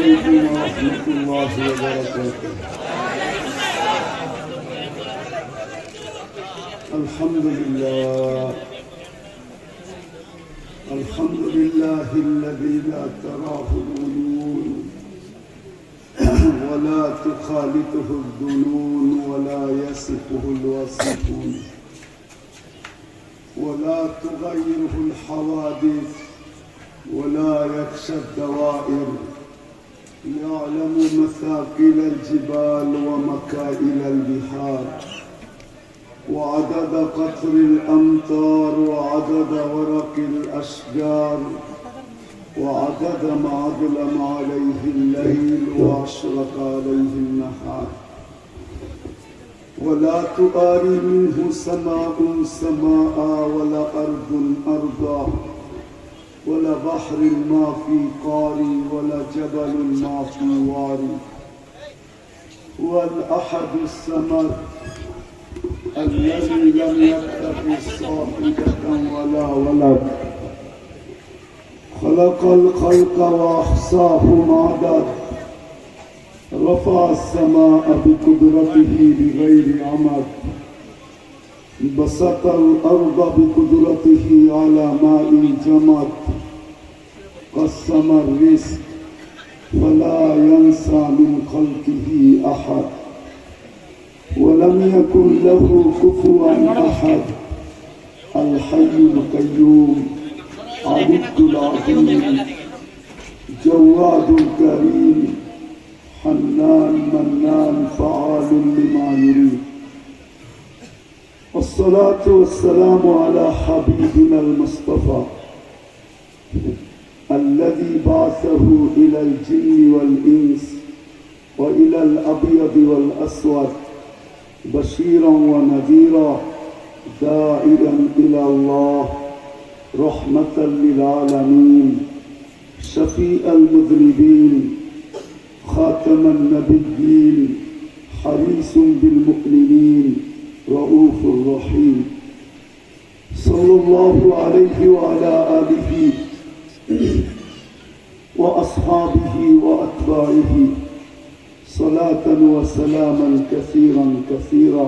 عليكم ورحمة الله وبركاته. الحمد لله الذي لا تراه العيون ولا تخالطه الظنون ولا يصفه الوصفون ولا تغيره الحوادث ولا يخشى الدوائر، يعلم مثاقيل الجبال ومكائل البحار وعدد قطر الأمطار وعدد ورق الأشجار وعدد ما أظلم عليه الليل وأشرق عليه النهار، ولا تؤاري منه سماء سماء ولا أرض أرضا ولا بحر ما في قاري ولا جبل ما في واري. هو الأحد الصمد الذي لم يتخذ صاحبة ولا ولد، خلق الخلق وأحصاهم عدد، رفع السماء بقدرته بغير عمد، بسط الأرض بقدرته على ماء جمد، قسم الرزق فلا ينسى من خلقه أحد، ولم يكن له كفوا أحد. الحي القيوم عبد العظيم جواد كريم حنان منان فعال لما يريد. والصلاة والسلام على حبيبنا المصطفى الذي بعثه إلى الجن والإنس وإلى الأبيض والأسود بشيرا ونذيرا دائرا إلى الله رحمة للعالمين شفيع المذنبين خاتم النبيين حريص بالمؤمنين رؤوف رحيم، صلى الله عليه وعلى آله وأصحابه وأتباعه صلاة وسلاما كثيرا كثيرا.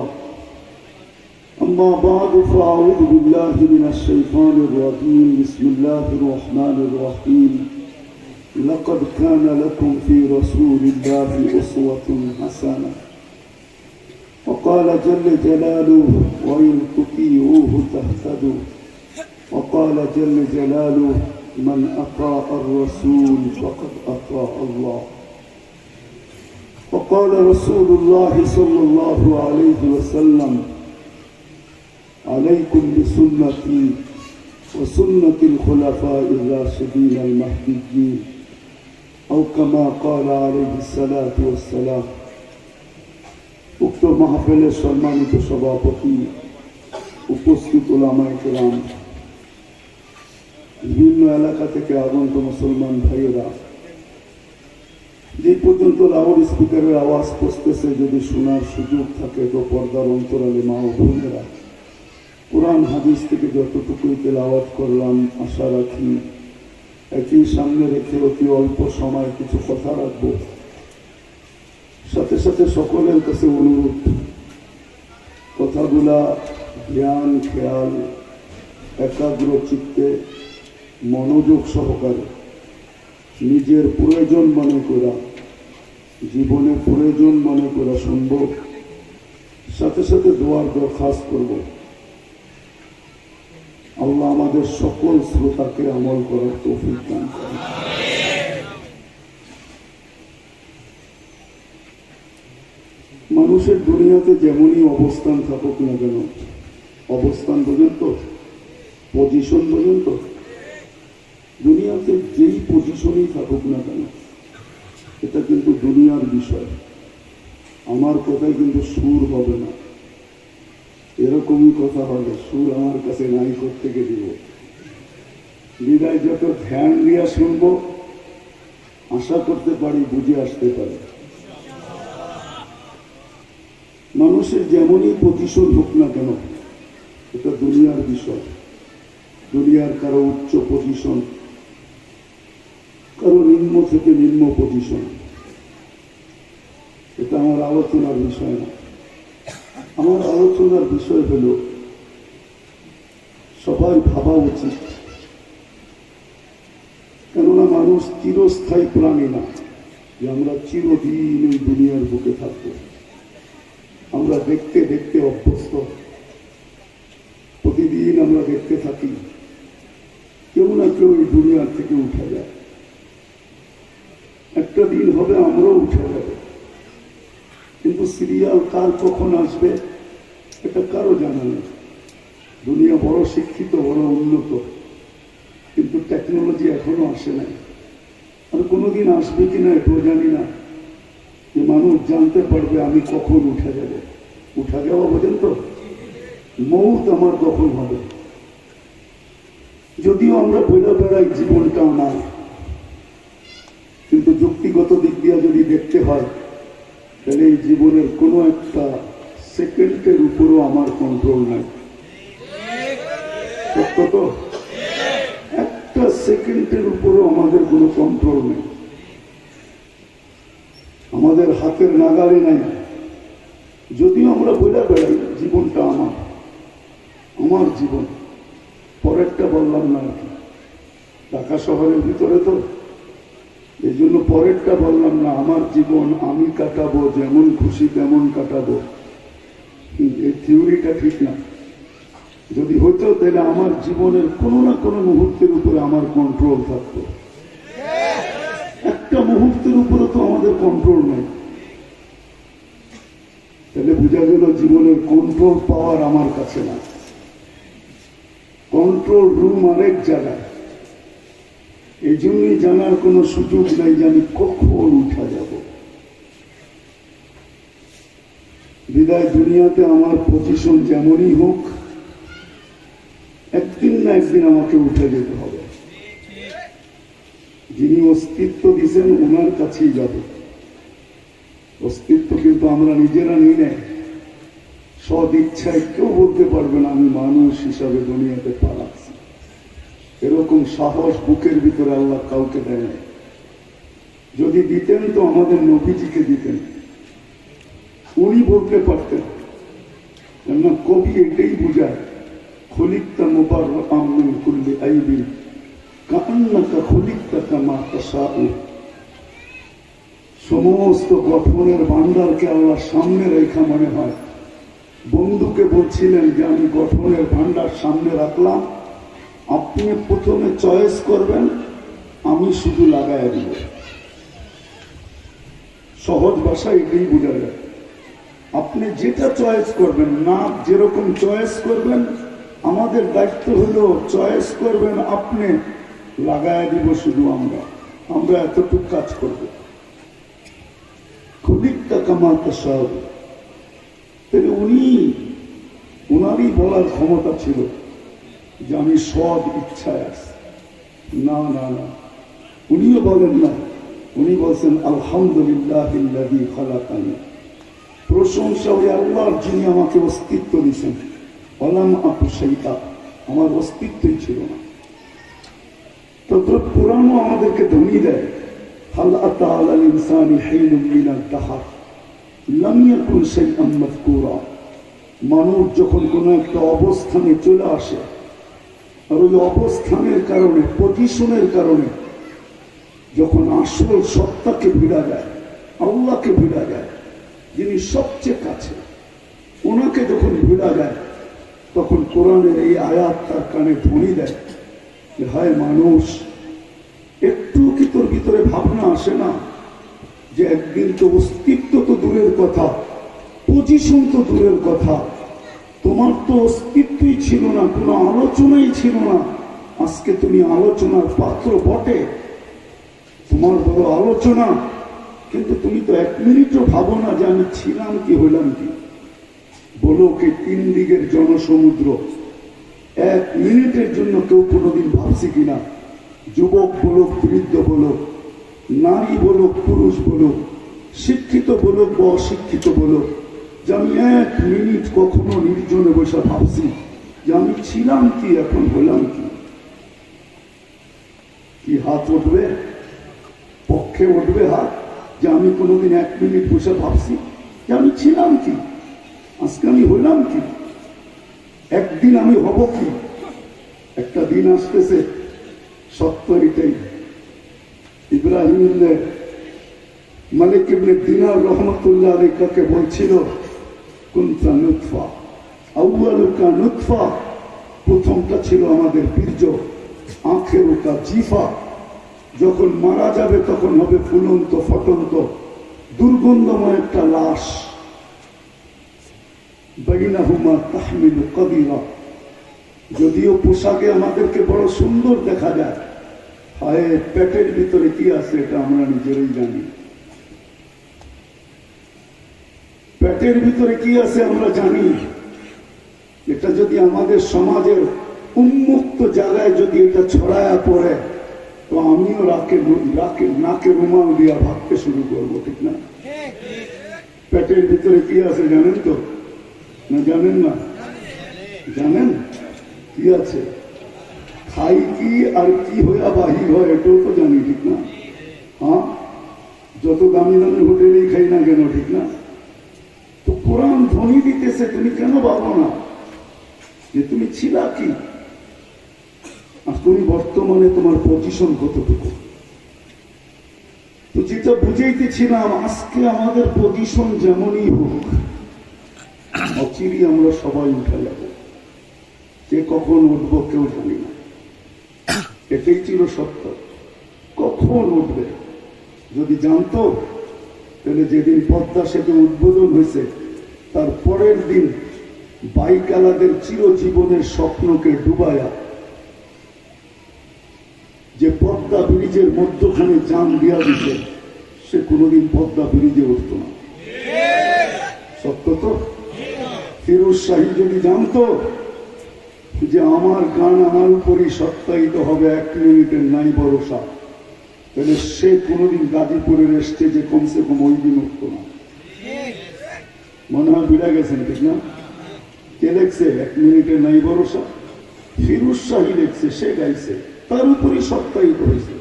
أما بعد فأعوذ بالله من الشيطان الرجيم. بسم الله الرحمن الرحيم. لقد كان لكم في رسول الله أسوة حسنة. وقال جل جلاله وإن تطيعوه تهتدوا. وقال جل جلاله من أطاع الرسول فقد أطاع الله. وقال رسول الله صلى الله عليه وسلم عليكم بسنتي وسنة الخلفاء الراشدين المهديين أو كما قال عليه الصلاة والسلام. উক্ত মাহফিলের সম্মানিত সভাপতি, উপস্থিত উলামায়ে কেরাম, বিভিন্ন এলাকা থেকে আগত মুসলমান ভাইয়েরা, যে পর্যন্ত লাউড স্পিকারের আওয়াজ পৌঁছতেছে যদি শোনার সুযোগ থাকে তো পর্দার অন্তরালে মা ও বোনেরা, কোরআন হাদিস থেকে যতটুকুই তেলাওয়াত করলাম আশা রাখি একই সামনে রেখে অতি অল্প সময় কিছু কথা রাখবো। সাথে সাথে সকলের কাছে অনুরোধ, কথাগুলা জ্ঞান খেয়াল একাগ্র চিত্তে মনোযোগ সহকারে নিজের প্রয়োজন মনে করা, জীবনে প্রয়োজন মনে করা শুনব। সাথে সাথে দোয়ার দরখাস্ত করব, আল্লাহ আমাদের সকল শ্রোতাকে আমল করার তৌফিক দান করেন। মানুষের দুনিয়াতে যেমনই অবস্থান থাকুক না কেন, অবস্থান পর্যন্ত পজিশন পর্যন্ত, দুনিয়াতে যেই পজিশনেই থাকুক না কেন, এটা কিন্তু দুনিয়ার বিষয়। আমার কথাই কিন্তু সুর হবে না, এরকমই কথা হবে। সুর আমার কাছে নাই থেকে দিব, বিদায় যত ধ্যান দিয়া শুনব আশা করতে পারি বুঝে আসতে পারি। মানুষের যেমনই পজিশন হোক না কেন, এটা দুনিয়ার বিষয়। দুনিয়ার কারো উচ্চ পজিশন, কারো নিম্ন থেকে নিম্ন পজিশন, এটা আমার আলোচনার বিষয় না। আমার আলোচনার বিষয় হল সবাই ভাবা উচিত, কেননা মানুষ চিরস্থায়ী প্রাণী না যে আমরা চিরদিন এই দুনিয়ার বুকে থাকবো। আমরা দেখতে দেখতে অভ্যস্ত, প্রতিদিন আমরা দেখতে থাকি কেউ না কেউ এই দুনিয়ার থেকে উঠে যায়। একটা দিন হবে আমরাও উঠে যাবে, কিন্তু সিরিয়াল কার কখন আসবে এটা কারো জানা নেই। দুনিয়া বড় শিক্ষিত, বড় উন্নত, কিন্তু টেকনোলজি এখনো আসে নাই। আর কোনোদিন আসবে কিনা এটাও জানি না, যে মানুষ জানতে পারবে আমি কখন উঠে যাব। উঠা যাওয়া পর্যন্ত মৌত আমার কখন হবে। যদিও আমরা বইলা বেড়াই জীবনটা আমার, কিন্তু যুক্তিগত দিক দিয়ে যদি দেখতে হয় তাহলে এই জীবনের কোনো একটা সেকেন্ডের উপরও আমার কন্ট্রোল নাই। সত্য তো? একটা সেকেন্ডের উপরও আমাদের কোনো কন্ট্রোল নেই, আমাদের হাতের নাগালে নাই। যদিও আমরা বলে বেড়াই জীবনটা আমার, আমার জীবন, পরেরটা বললাম না আর কি। ঢাকা শহরের ভিতরে তো এই জন্য পরেরটা বললাম না। আমার জীবন আমি কাটাবো, যেমন খুশি তেমন কাটাবো, এই থিওরিটা ঠিক না। যদি হতো তাহলে আমার জীবনের কোনো না কোনো মুহূর্তের উপরে আমার কন্ট্রোল থাকতো। একটা মুহূর্তের উপরে তো আমাদের কন্ট্রোল নেই। তাহলে বোঝা গেল জীবনের কন্ট্রোল পাওয়ার আমার কাছে না, কন্ট্রোল রুম আরেক জায়গায়। এই জন্যই জানার কোনো সুযোগ নাই যে আমি কখন উঠা যাব। বিদায় দুনিয়াতে আমার পজিশন যেমনই হোক, একদিন না একদিন আমাকে উঠে যেতে হবে। যিনি অস্তিত্ব দিয়েছেন ওনার কাছেই যাব। অস্তিত্ব কিন্তু আমরা নিজেরা নিই নাই। সদ ইচ্ছায় কেউ বলতে পারবে না আমি মানুষ হিসাবে দুনিয়াতে পালাচ্ছি। এরকম সাহস বুকের ভিতরে আল্লাহ কাউকে দেয় না। যদি দিতেন তো আমাদের নবীজিকে দিতেন, উনি বলতে পারতেন। কেননা কবি এটাই বুঝায়, খলিকতা মুবাররাআম মিন কুল্লি আইবিন কাআন্নাকা খলিকতা কামা তাশাউ। সমস্ত গঠনের ভান্ডারকে আল্লাহ সামনে রেখা মনে হয়। বন্ধুকে বলছিলেন যে আমি গঠনের ভান্ডার সামনে রাখলাম, আপনি প্রথমে চয়েস করবেন, আমি শুধু লাগাই দিব। সহজ ভাষায় এটাই বোঝা যায়। আপনি যেটা চয়েস করবেন, না যেরকম চয়েস করবেন, আমাদের দায়িত্ব হলো চয়েস করবেন আপনি, লাগায় দিব শুধু আমরা। আমরা এতটুকু কাজ করব। খুলিকতা কামা তাশাউ। তাহলে উনারই বলার ক্ষমতা ছিল যে আমি সব ইচ্ছায় আসি। না না না, উনিও বলেন না। উনি বলছেন আলহামদুলিল্লাহিল্লাযী খালাকানি। প্রশংসা ওই আল্লাহর যিনি আমাকে অস্তিত্ব দিয়েছেন। ওয়ালাম আকু শাইআ, আমার অস্তিত্বই ছিল না। তো কোরআনও আমাদেরকে ধনী দেয়, হাল আতা আলাল ইনসানি হিনুম মিনাদ দাহর লাম ইয়াকুন শাইআন মাযকুরা। মানুষ যখন কোনো একটা অবস্থানে চলে আসে, আর ওই অবস্থানের কারণে, পজিশনের কারণে যখন আসল সত্তাকে ভিড়া যায়, আল্লাহকে ভিড়া যায়, যিনি সবচেয়ে কাছে, ওনাকে যখন ভিড়া যায়, তখন কোরআনের এই আয়াত তার কানে ধ্বনি দেয় যে হায় মানুষ, একটু কি তোর ভিতরে ভাবনা আসে না যে একদিন তো অস্তিত্ব তো দূরের কথা, পজিশন তো দূরের কথা, তোমার তো অস্তিত্বই ছিল না, কোনো আলোচনাই ছিল না। আজকে তুমি আলোচনার পাত্র বটে, তোমার বড় আলোচনা, কিন্তু তুমি তো এক মিনিটও ভাবো না যে আমি ছিলাম কি হইলাম কি। বলো কি তিন দিকের জনসমুদ্র, এক মিনিটের জন্য কেউ কোনোদিন ভাবছি কিনা? যুবক বলুক, বৃদ্ধ বলুক, নারী বলুক, পুরুষ বলুক, শিক্ষিত বলুক বা অশিক্ষিত বলুক, যে আমি এক মিনিট কখনো নির্জনে বসে ভাবছি যে আমি ছিলাম কি, এখন হলাম কি? কি হাত উঠবে? পক্ষে উঠবে হাত যে আমি কোনোদিন 1 মিনিট বসে ভাবছি যে আমি ছিলাম কি, আজকে আমি হইলাম কি, একদিন আমি হব কি? একটা দিন আসতেছে, সত্য এটাই। ইব্রাহিম মালিক ইবনে দিনার রহমতুল্লাহ আলাইহি বলছিল, কুনতা নুতফা আউয়ালুকা নুতফা, প্রথমটা ছিল আমাদের বীর্য, আখিরুকা জিফা, যখন মারা যাবে তখন হবে ফুলন্ত ফটন্ত দুর্গন্ধময় একটা লাশ। বাইনাহুমা তাহমিলু কবিরা, যদিও পোশাকে আমাদেরকে বড় সুন্দর দেখা যায়, হায় পেটের ভিতরে কি আছে এটা আমরা নিজেরাই জানি। পেটের ভিতরে কি আছে আমরা জানি। এটা যদি আমাদের সমাজের উন্মুক্ত জায়গায় যদি এটা ছড়ায়া পড়ে, তো আমিও নাকে রুমাল দিয়া ভাবতে শুরু করবো, ঠিক না? পেটের ভিতরে কি আছে জানেন তো? না জানেন না? জানেন কি আছে? খাই কি আর কি হইয়া বাহির হয় এটাও তো জানি, ঠিক না? হ্যাঁ, যত দামি দামি হোটেলেই খাই না কেন, ঠিক না? তো কোরআন ধ্বনি দিতেছে, তুমি কেন ভাবো না যে তুমি ছিলা কি, আর তুমি বর্তমানে তোমার পজিশন কতটুকু? তো যেটা বুঝাইতেছিলাম, আজকে আমাদের পজিশন যেমনই হোক, অচিরই আমরা সবাই উঠে যাব। যে কখন উঠবো কেউ জানি না, এটাই ছিল সত্য। কখন উঠবে যদি জানতো, তাহলে যেদিন পদ্মা সেতু উদ্বোধন হয়েছে তার পরের দিন বাইকালাদের চিরজীবনের স্বপ্নকে ডুবায়া যে পদ্মা ব্রিজের মধ্যখানে যান দিয়া দিছে, সে কোনোদিন পদ্মা ব্রিজে উঠত না। সত্য তো? ফিরোজ শাহী যদি জানতো যে আমার গান আমার উপরই সত্যায়িত হবে, 1 মিনিটের নাই ভরসা, তাহলে সে কোনোদিন গাজীপুরের স্টেজে কমসে কম ওই দিন উঠত না। মনে হয় বিড়া গেছেন, ঠিক না? কে লেখছে 1 মিনিটের নাই ভরসা? ফিরোজ শাহী লেখছে, সে গাইছে, তার উপরই সত্যায়িত হয়েছে।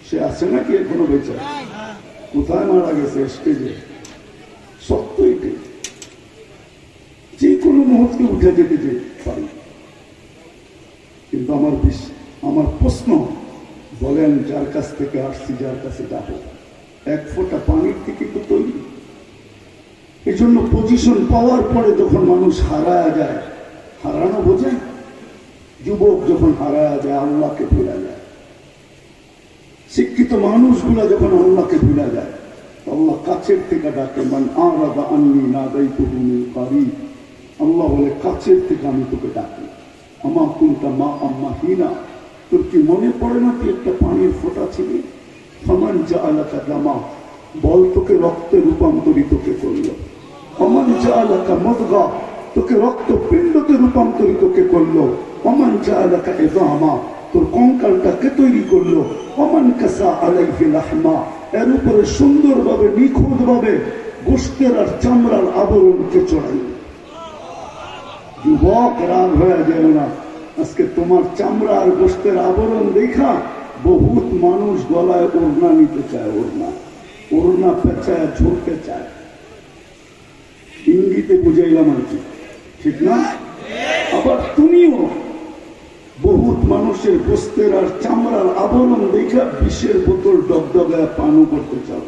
সে আছে নাকি এখনো বেঁচে? কোথায় মারা গেছে? স্টেজে। সত্য এটাই, যে কোনো মুহূর্তে উঠে যেতে পারি। কিন্তু আমার প্রশ্ন, বলেন যার কাছ থেকে আসছি, যার কাছে যাবো, 1 ফোঁটা পানির থেকে তো তৈরি। এই জন্য পজিশন পাওয়ার পরে যখন মানুষ হারায়া যায়, হারানো বোঝেন? যুবক যখন হারায়া যায়, আল্লাহকে ভুলা যায়। শিক্ষিত মানুষগুলা যখন আল্লাহকে ভুলা যায়, আল্লাহ কাছের থেকে ডাকে, মান আরাদা আন্নি নাদাইতুহু মিন কারীব, আল্লাহ বলে কাছের থেকে আমি তোকে ডাকি। আমা কুনতা মা আম্মা হিনা, তোর কি মনে পড়ে না তুই একটা পানির ফোঁটা ছিলি? ফামান জাআলাকা দামা, বল তোকে রক্তে রূপান্তরিত কে করলো? ফামান জাআলাকা মুদগা, তোকে রক্তপিণ্ডতে রূপান্তরিত কে করলো? ফামান জাআলাকা ইযামা, তোর কঙ্কালটা কে তৈরি করলো? ফামান কাসা আলাইহি লাহমা, এর উপরে সুন্দরভাবে নিখুঁতভাবে গোশতের আর চামড়ার আবরণ কে চড়াইল? যুবক রাগ হয়ে যায় না, আজকে তোমার চামড়া আর গোশতের আবরণ দেখা বহুত মানুষ গলায় ওড়না নিতে চায়, ওড়না পেঁচায় ঝরতে চায়। ইঙ্গিতে বুঝাইলাম আর কি, ঠিক না? আবার তুমিও বহুত মানুষের গোশতের আর চামড়ার আবরণ দেখা বিষের বোতল ডগডগায় পানও করতে চাও।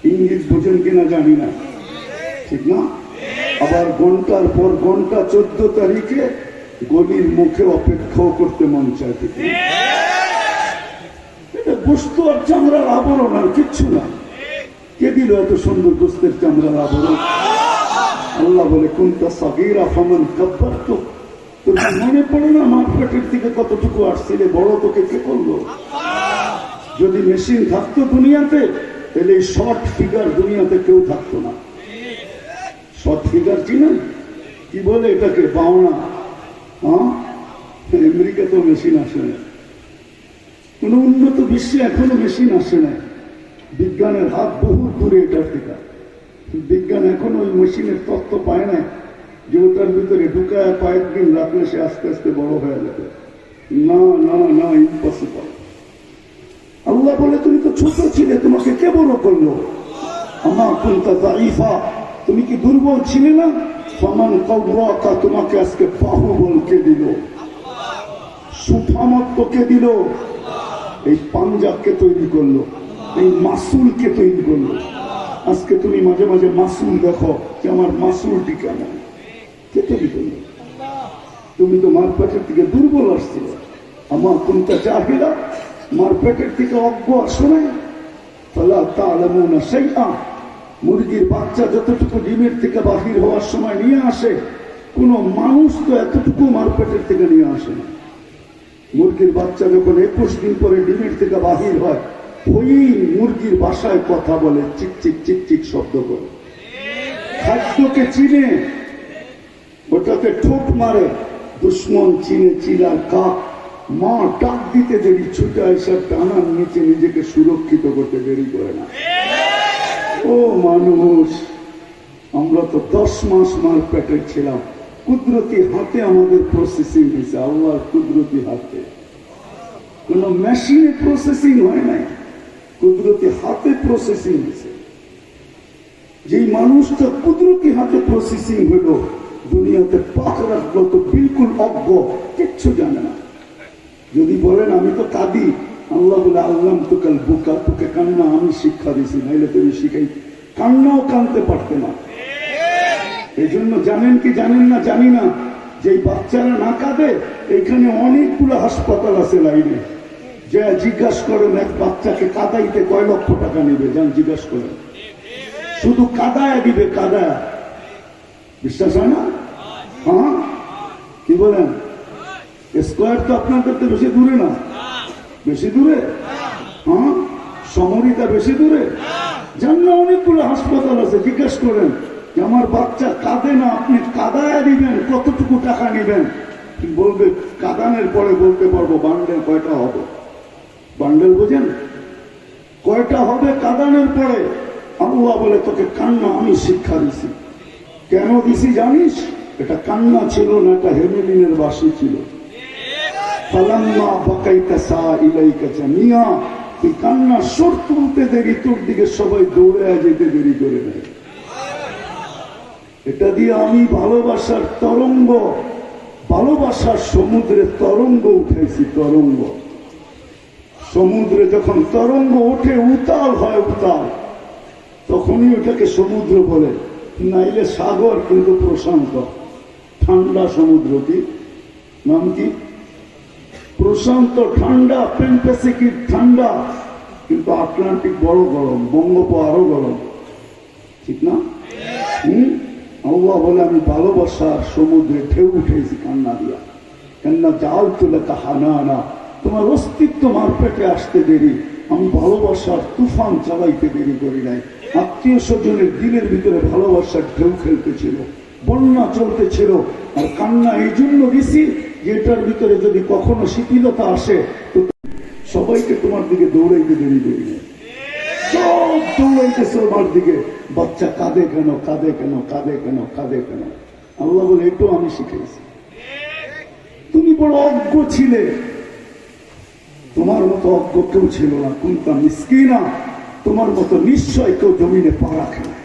ইঙ্গিত বোঝেন কিনা জানি না, ঠিক না? আবার ঘন্টার পর ঘন্টা 14 তারিখে গলির মুখে অপেক্ষাও করতে মন চায়, ঠিক না? এটা গোশত আর চামড়ার আবরণ, আর কিচ্ছু না। কে দিল এত সুন্দর গোশতের চামড়ার আবরণ? আল্লাহ বলে কুনতা সাগীরা ফামান কাব্বারতু, তোর মনে পড়ে না মার পেটের থেকে কতটুকু আসছিলে? বড় তোকে কে করলো? যদি মেশিন থাকতো দুনিয়াতে, তাহলে এই শর্ট ফিগার দুনিয়াতে কেউ থাকতো না। শর্ট ফিগার চিনেন? কি বলে এটাকে? বাওনা। হ্যাঁ, আমেরিকাতেও মেশিন আসে না, কোন উন্নত বিশ্বে এখনো মেশিন আসে না। বিজ্ঞানের হাত বহু দূরে এটার থেকে। বিজ্ঞান এখনো ওই মেশিনের তত্ত্ব পায় না যে ওটার ভিতরে ঢুকায় কয়েকদিন রাখলে সে আস্তে আস্তে বড় হয়ে যাবে। না না না, ইম্পসিবল। আল্লাহ আল্লাহ বলে তুমি তো ছোট ছিলে, তোমাকে কে বড় করলো? আমা কুনতা যায়ীফা, তুমি কি দুর্বল ছিলে না? ফামান কাওয়াকা, তোমাকে আজকে বাহুবল কে দিল? সুঠামত্ব কে দিল? এই পাঞ্জাবকে তৈরি করলো, এই মাসুলকে তৈরি করলো। আজকে তুমি মাঝে মাঝে মাসুল দেখো যে আমার মাসুলটি কেমন, কে তৈরি করলো? তুমি তো মারপেটের থেকে দুর্বল আসছিল। আমার কোনটা জাহিলা, মারপেটের থেকে অজ্ঞ আসো নাই। ফালা তা'লামুনা শাইআ, মুরগির বাচ্চা যতটুকু ডিমের থেকে বাহির হওয়ার সময় নিয়ে আসে, কোন মানুষ তো এতটুকু মারপেটের থেকে নিয়ে আসে না। মুরগির বাচ্চা যখন 21 দিন পরে ডিমের থেকে বাহির হয়, ওই মুরগির বাসায় কথা বলে, চিকচিক চিকচিক শব্দ করে, খাদ্যকে চিনে, ওটাকে ঠোঁট মারে। দুশ্মন চিনে চিলার কাক, মা ডাক দিতে দেরি, ছুটে এসে টানার নিচে নিজেকে সুরক্ষিত করতে দেরি করে না। ও মানুষ, আমরা তো 10 মাস মার পেটে ছিলাম। কুদরতি হাতে আমাদের প্রসেসিং হয়েছে, আল্লাহর কুদরতি হাতে, কোন মেশিনে প্রসেসিং হয় নাই, কুদরতি হাতে প্রসেসিং হয়েছে। যেই মানুষটা কুদরতি হাতে প্রসেসিং হলো, দুনিয়াতে পাক রাখলো তো বিলকুল অজ্ঞ, কিচ্ছু জানে না। যদি বলেন আমি তো কাঁদি, আল্লাহ বলে আল্লাম তো কাল বুকা, তোকে কান্না আমি শিক্ষা দিছি, নাইলে তুমি শিখাই কান্নাও কানতে পারতে না। এই জন্য জানেন কি জানেন না জানি না, যে বাচ্চারা না কাঁদে, এখানে অনেকগুলো হাসপাতাল আছে লাইনে। যে জিজ্ঞাসা করেন এক বাচ্চাকে কাঁদাইতে কয় লক্ষ টাকা নেবে, যান জিজ্ঞাসা করেন, শুধু কাদায় দিবে, কাদায়। বিশ্বাস হয় না? হ্যাঁ, কি বলেন? স্কোয়ার তো আপনাদের তো বেশি দূরে না, বেশি দূরে? হ্যাঁ, সমরিতা বেশি দূরে? জান না, অনেকগুলো হাসপাতাল আছে। জিজ্ঞেস করেন যে আমার বাচ্চা কাঁদে না, আপনি কাদায় দিবেন, কতটুকু টাকা নেবেন? বলবে, কাদানের পরে বলতে পারবো বান্ডেল কয়টা হবে। বান্ডেল বোঝেন? কয়টা হবে কাদানের পরে? আল্লাহ বলে তোকে কান্না আমি শিক্ষা দিছি। কেন দিছি জানিস? এটা কান্না ছিল না, এটা হেমিলিনের বাসি ছিল। ফালাম্মা বাকাইতা সাইলাইকা জামিয়া, তুই কান্না সুর তুলতে দেরি, তোর দিকে সবাই দৌড়ে যেতে দেরি করে দেয়। এটা দিয়ে আমি ভালোবাসার তরঙ্গ, ভালোবাসার সমুদ্রে তরঙ্গ উঠেছি। তরঙ্গ, সমুদ্রে যখন তরঙ্গ ওঠে, উতাল হয়, উতাল, তখনই ওটাকে সমুদ্র বলে। নাইলে সাগর, কিন্তু প্রশান্ত, ঠান্ডা সমুদ্র। কি নাম? কি? প্রশান্ত ঠান্ডা, প্যাসিফিক ঠান্ডা, কিন্তু আটলান্টিক বড় গরম, বঙ্গোপ আরো গরম, ঠিক না? আল্লাহ বলে আমি ভালোবাসার সমুদ্রে ঢেউ উঠেছি কান্না দিয়া। কান্না জাল তুলে কাহানা না, তোমার অস্তিত্ব মার পেটে আসতে দেরি, আমি ভালোবাসার তুফান চালাইতে দেরি করি নাই। আত্মীয় স্বজনের দিলের ভিতরে ভালোবাসার ঢেউ খেলতেছিল, বন্যা চলতেছিল। আর কান্না এই জন্য দিছি যে এটার ভিতরে যদি কখনো শিথিলতা আসে, তো সবাইকে তোমার দিকে দৌড়াইতে দেরি করি নাই। সব দৌড়াইতেছে আমার দিকে, বাচ্চা কাঁদে কেন, কাঁদে কেন, কাঁদে কেন, কাঁদে কেন? আল্লাহ বলে এটাও আমি শিখেছি। তুমি বড় অজ্ঞ ছিলে, তোমার মতো অজ্ঞ কেউ ছিল না। কুনতা মিসকিনা, তোমার মতো নিশ্চয় কেউ জমিনে পা রাখে না।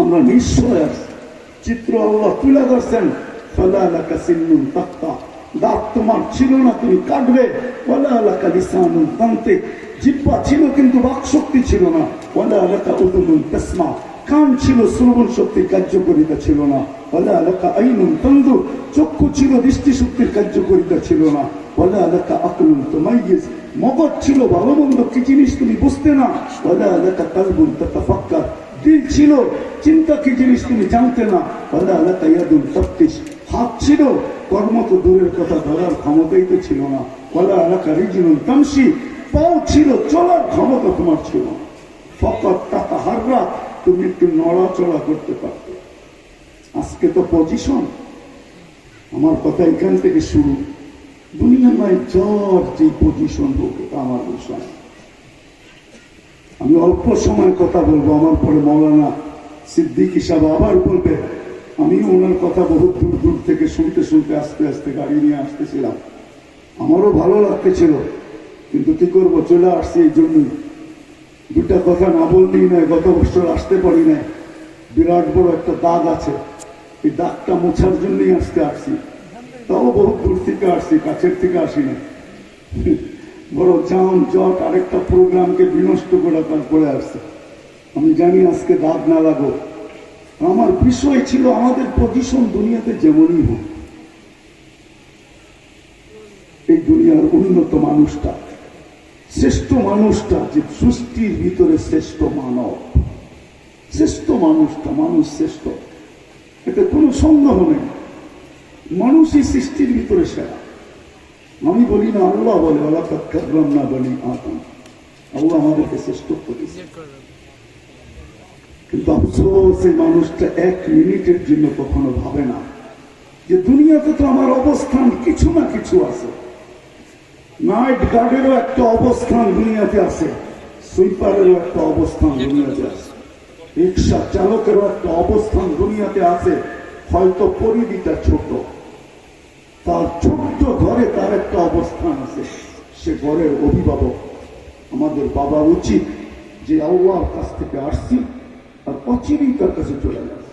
আমরা নিশ্চয় চিত্র আল্লাহ তুলে ধরছেন। ফালা লাকা সিন্নুন তাক্তা, দাঁত তোমার ছিল না, তুমি কাটবে। ওয়ালা লাকা লিসানুন তানতিক, জিহ্বা ছিল কিন্তু বাকশক্তি ছিল না। ওয়ালা লাকা উযুনুন তাসমা, কান ছিল, শ্রবণ শক্তির কার্যকারিতা ছিল না। ওয়ালা লাকা আইনুন তানজুর, চক্ষু ছিল, দৃষ্টিশক্তির কার্যকারিতা ছিল না। ওয়ালা লাকা আকলুন তুমাইয়িজ, মগজ ছিল, ভালো মন্দ কি জিনিস তুমি বুঝতে না। ওয়ালা লাকা কালবুন তাতাফাক্কার, দিল ছিল, চিন্তা কি জিনিস তুমি জানতে না। ওয়ালা লাকা ইয়াদুন তাফতিশ, হাত ছিল, কর্ম তো দূরের কথা, ধরার ক্ষমতাই তো ছিল না। ওয়ালা লাকা রিজলুন তামশি, পাও ছিল, চলার ক্ষমতা তোমার ছিল না। ফাকাত তাতাহাররা, তুমি একটু নড়াচড়া করতে পারতে। আজকে তো পজিশন। আমার কথা এখান থেকে শুরু। দুনিয়া নয়, যার যে পজিশন হোক, এটা আমার বিষয়। আমি অল্প সময় কথা বলবো, আমার পরে মৌলানা সিদ্দিক সাহেব আবার বলবে। আমি ওনার কথা বহুত দূর দূর থেকে শুনতে শুনতে আস্তে আস্তে গাড়ি নিয়ে আসতেছিলাম। আমারও ভালো লাগতেছিল, কিন্তু কি করবো, চলে আসছি এই জন্যই। দুটা কথা না বলতেই নয়, গত বছর আসতে পারি না, বিরাট বড় একটা দাগ আছে, এই দাগটা মোছার জন্যই আজকে আসছি। তাও বহু দূর থেকে আসছি, কাছের থেকে আসি না। বড় জাম জট আরেকটা প্রোগ্রামকে বিনষ্ট করে তারপরে আসছে। আমি জানি আজকে দাগ না লাগো। আমার বিষয় ছিল আমাদের পজিশন দুনিয়াতে যেমনই হোক, এই দুনিয়ার উন্নত মানুষটা, শ্রেষ্ঠ মানুষটা, যে সৃষ্টির ভিতরে শ্রেষ্ঠ মানব, শ্রেষ্ঠ মানুষটা, মানুষ শ্রেষ্ঠ, এটা কোনো সন্দেহ নেই। মানুষই সৃষ্টির ভিতরে সেরা। আমি বলি না, আল্লাহ বলে, আল্লাহ কাররাম না বলি আদম, আল্লাহ আমাদেরকে শ্রেষ্ঠত্ব দিয়েছে। কিন্তু আফসোস এই মানুষটা এক মিনিটের জন্য কখনো ভাবে না যে দুনিয়াতে তো আমার অবস্থান কিছু না কিছু আছে। নাইট গার্ডেরও একটা অবস্থান দুনিয়াতে আছে, সুইপারেরও একটা অবস্থান দুনিয়াতে আছে, রিক্সা চালকেরও একটা অবস্থান দুনিয়াতে আছে। হয়তো পরিধিটা ছোট, তার ছোট্ট ঘরে তার একটা অবস্থান আছে, সে ঘরের অভিভাবক। আমাদের বাবা উচিত যে আল্লাহর কাছ থেকে আসছি আর অচিরেই তার কাছে চলে যাবে।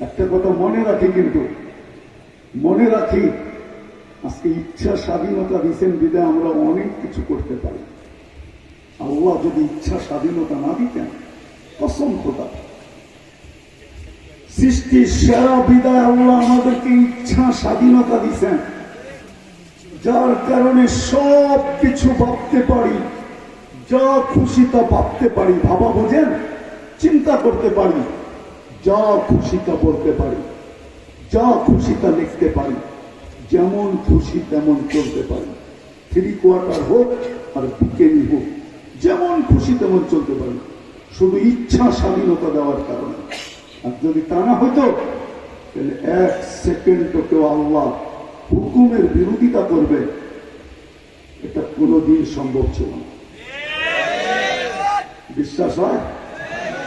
একটা কথা মনে রাখি, কিন্তু মনে রাখি, আজকে ইচ্ছা স্বাধীনতা দিচ্ছেন বিদায় আমরা অনেক কিছু করতে পারি। আল্লাহ যদি ইচ্ছা স্বাধীনতা না দিতেন, কসম খোদা, সৃষ্টির সেরা বিদায় আল্লাহ আমাদেরকে ইচ্ছা স্বাধীনতা দিচ্ছেন, যার কারণে সব কিছু ভাবতে পারি, যা খুশি তা ভাবতে পারি, ভাবা বোঝেন, চিন্তা করতে পারি, যা খুশি তা বলতে পারি, যা খুশি তা লিখতে পারি, যেমন খুশি তেমন চলতে পারি। 3 কোয়ার্টার হোক আর বিকেলি হোক, যেমন খুশি তেমন চলতে পারি, শুধু ইচ্ছা স্বাধীনতা দেওয়ার কারণে। আর যদি তা না হইতো, তাহলে 1 সেকেন্ড কেউ আল্লাহ হুকুমের বিরোধিতা করবে, এটা কোনোদিন সম্ভব ছিল না। বিশ্বাস হয়?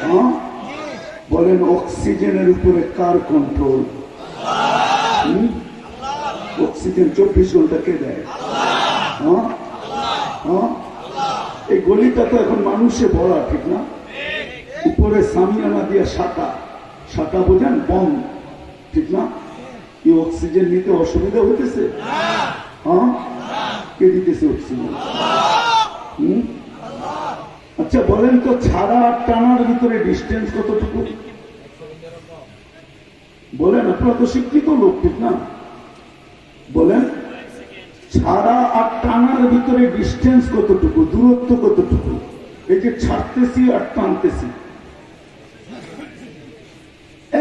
হ্যাঁ, বলেন, অক্সিজেনের উপরে কার কন্ট্রোল? অক্সিজেন 24 ঘন্টা কে দেয়? হ্যাঁ, হ্যাঁ, এই গলিটা তো এখন মানুষে ভরা, ঠিক না? উপরে সামিয়ানা দিয়ে সাটা বোঝেন, বম, ঠিক না? এই অক্সিজেন নিতে অসুবিধা হইতেছে? হ্যাঁ, কে দিতেছে অক্সিজেন? আচ্ছা বলেন তো, ছাড়া আর টানার ভিতরে ডিস্টেন্স কতটুকু? বলেন, আপনারা তো শিক্ষিত লোক, ঠিক না? বলেন, ছাড়া আর টানার ভিতরে ডিস্টেন্স কতটুকু, দূরত্ব কতটুকু? এই যে ছাড়তেছি আর টানতেছি,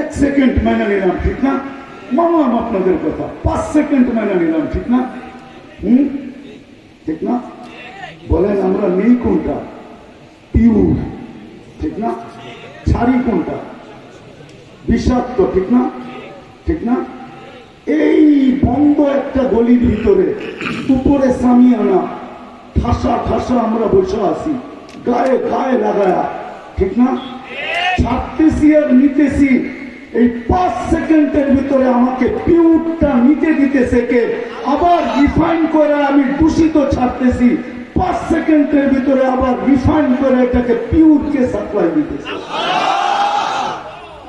1 সেকেন্ড মেনে নিলাম, ঠিক না? মানলাম আপনাদের কথা, 5 সেকেন্ড মেনে নিলাম, ঠিক না? ঠিক না? বলেন, আমরা নেই কোনটা? পিউর, ঠিক না? ছাড়ি কোনটা? বিষাক্ত, ঠিক না? ঠিক না? এই বন্ধ একটা গলির ভিতরে উপরে সামিয়ানা, ঠাসা আমরা বসে আছি, গায়ে গায়ে লাগায়া, ঠিক না? ছাড়তেছি আর নিতেছি, এই 5 সেকেন্ডের ভিতরে আমাকে পিউরটা নিতে দিতেছে কে? আবার রিফাইন করে আমি দূষিত ছাড়তেছি, 5 সেকেন্ডের ভিতরে আবার রিফাইন করে এটাকে পিউরকে সাপ্লাই দিতেছে।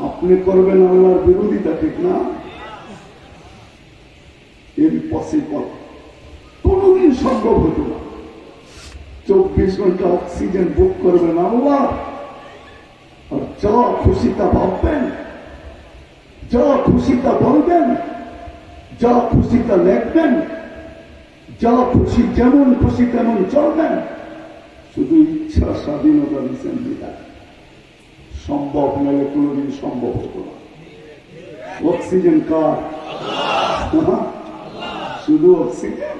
আপনি করবেন আল্লাহর বিরোধিতা, ঠিক না? ইম্পসিবল, কোনদিন সম্ভব হতো না। 24 ঘন্টা অক্সিজেন বুক করবেন আল্লাহ, আর যা খুশি তা ভাববেন, যা খুশি তা বলবেন, যা খুশি তা লিখবেন, যা খুশি যেমন খুশি তেমন চলবেন। শুধু ইচ্ছা স্বাধীনতা দিচ্ছেন বিদায়। সম্ভব নইলে কোনোদিন সম্ভব হতো না। অক্সিজেন কার? শুধু অক্সিজেন।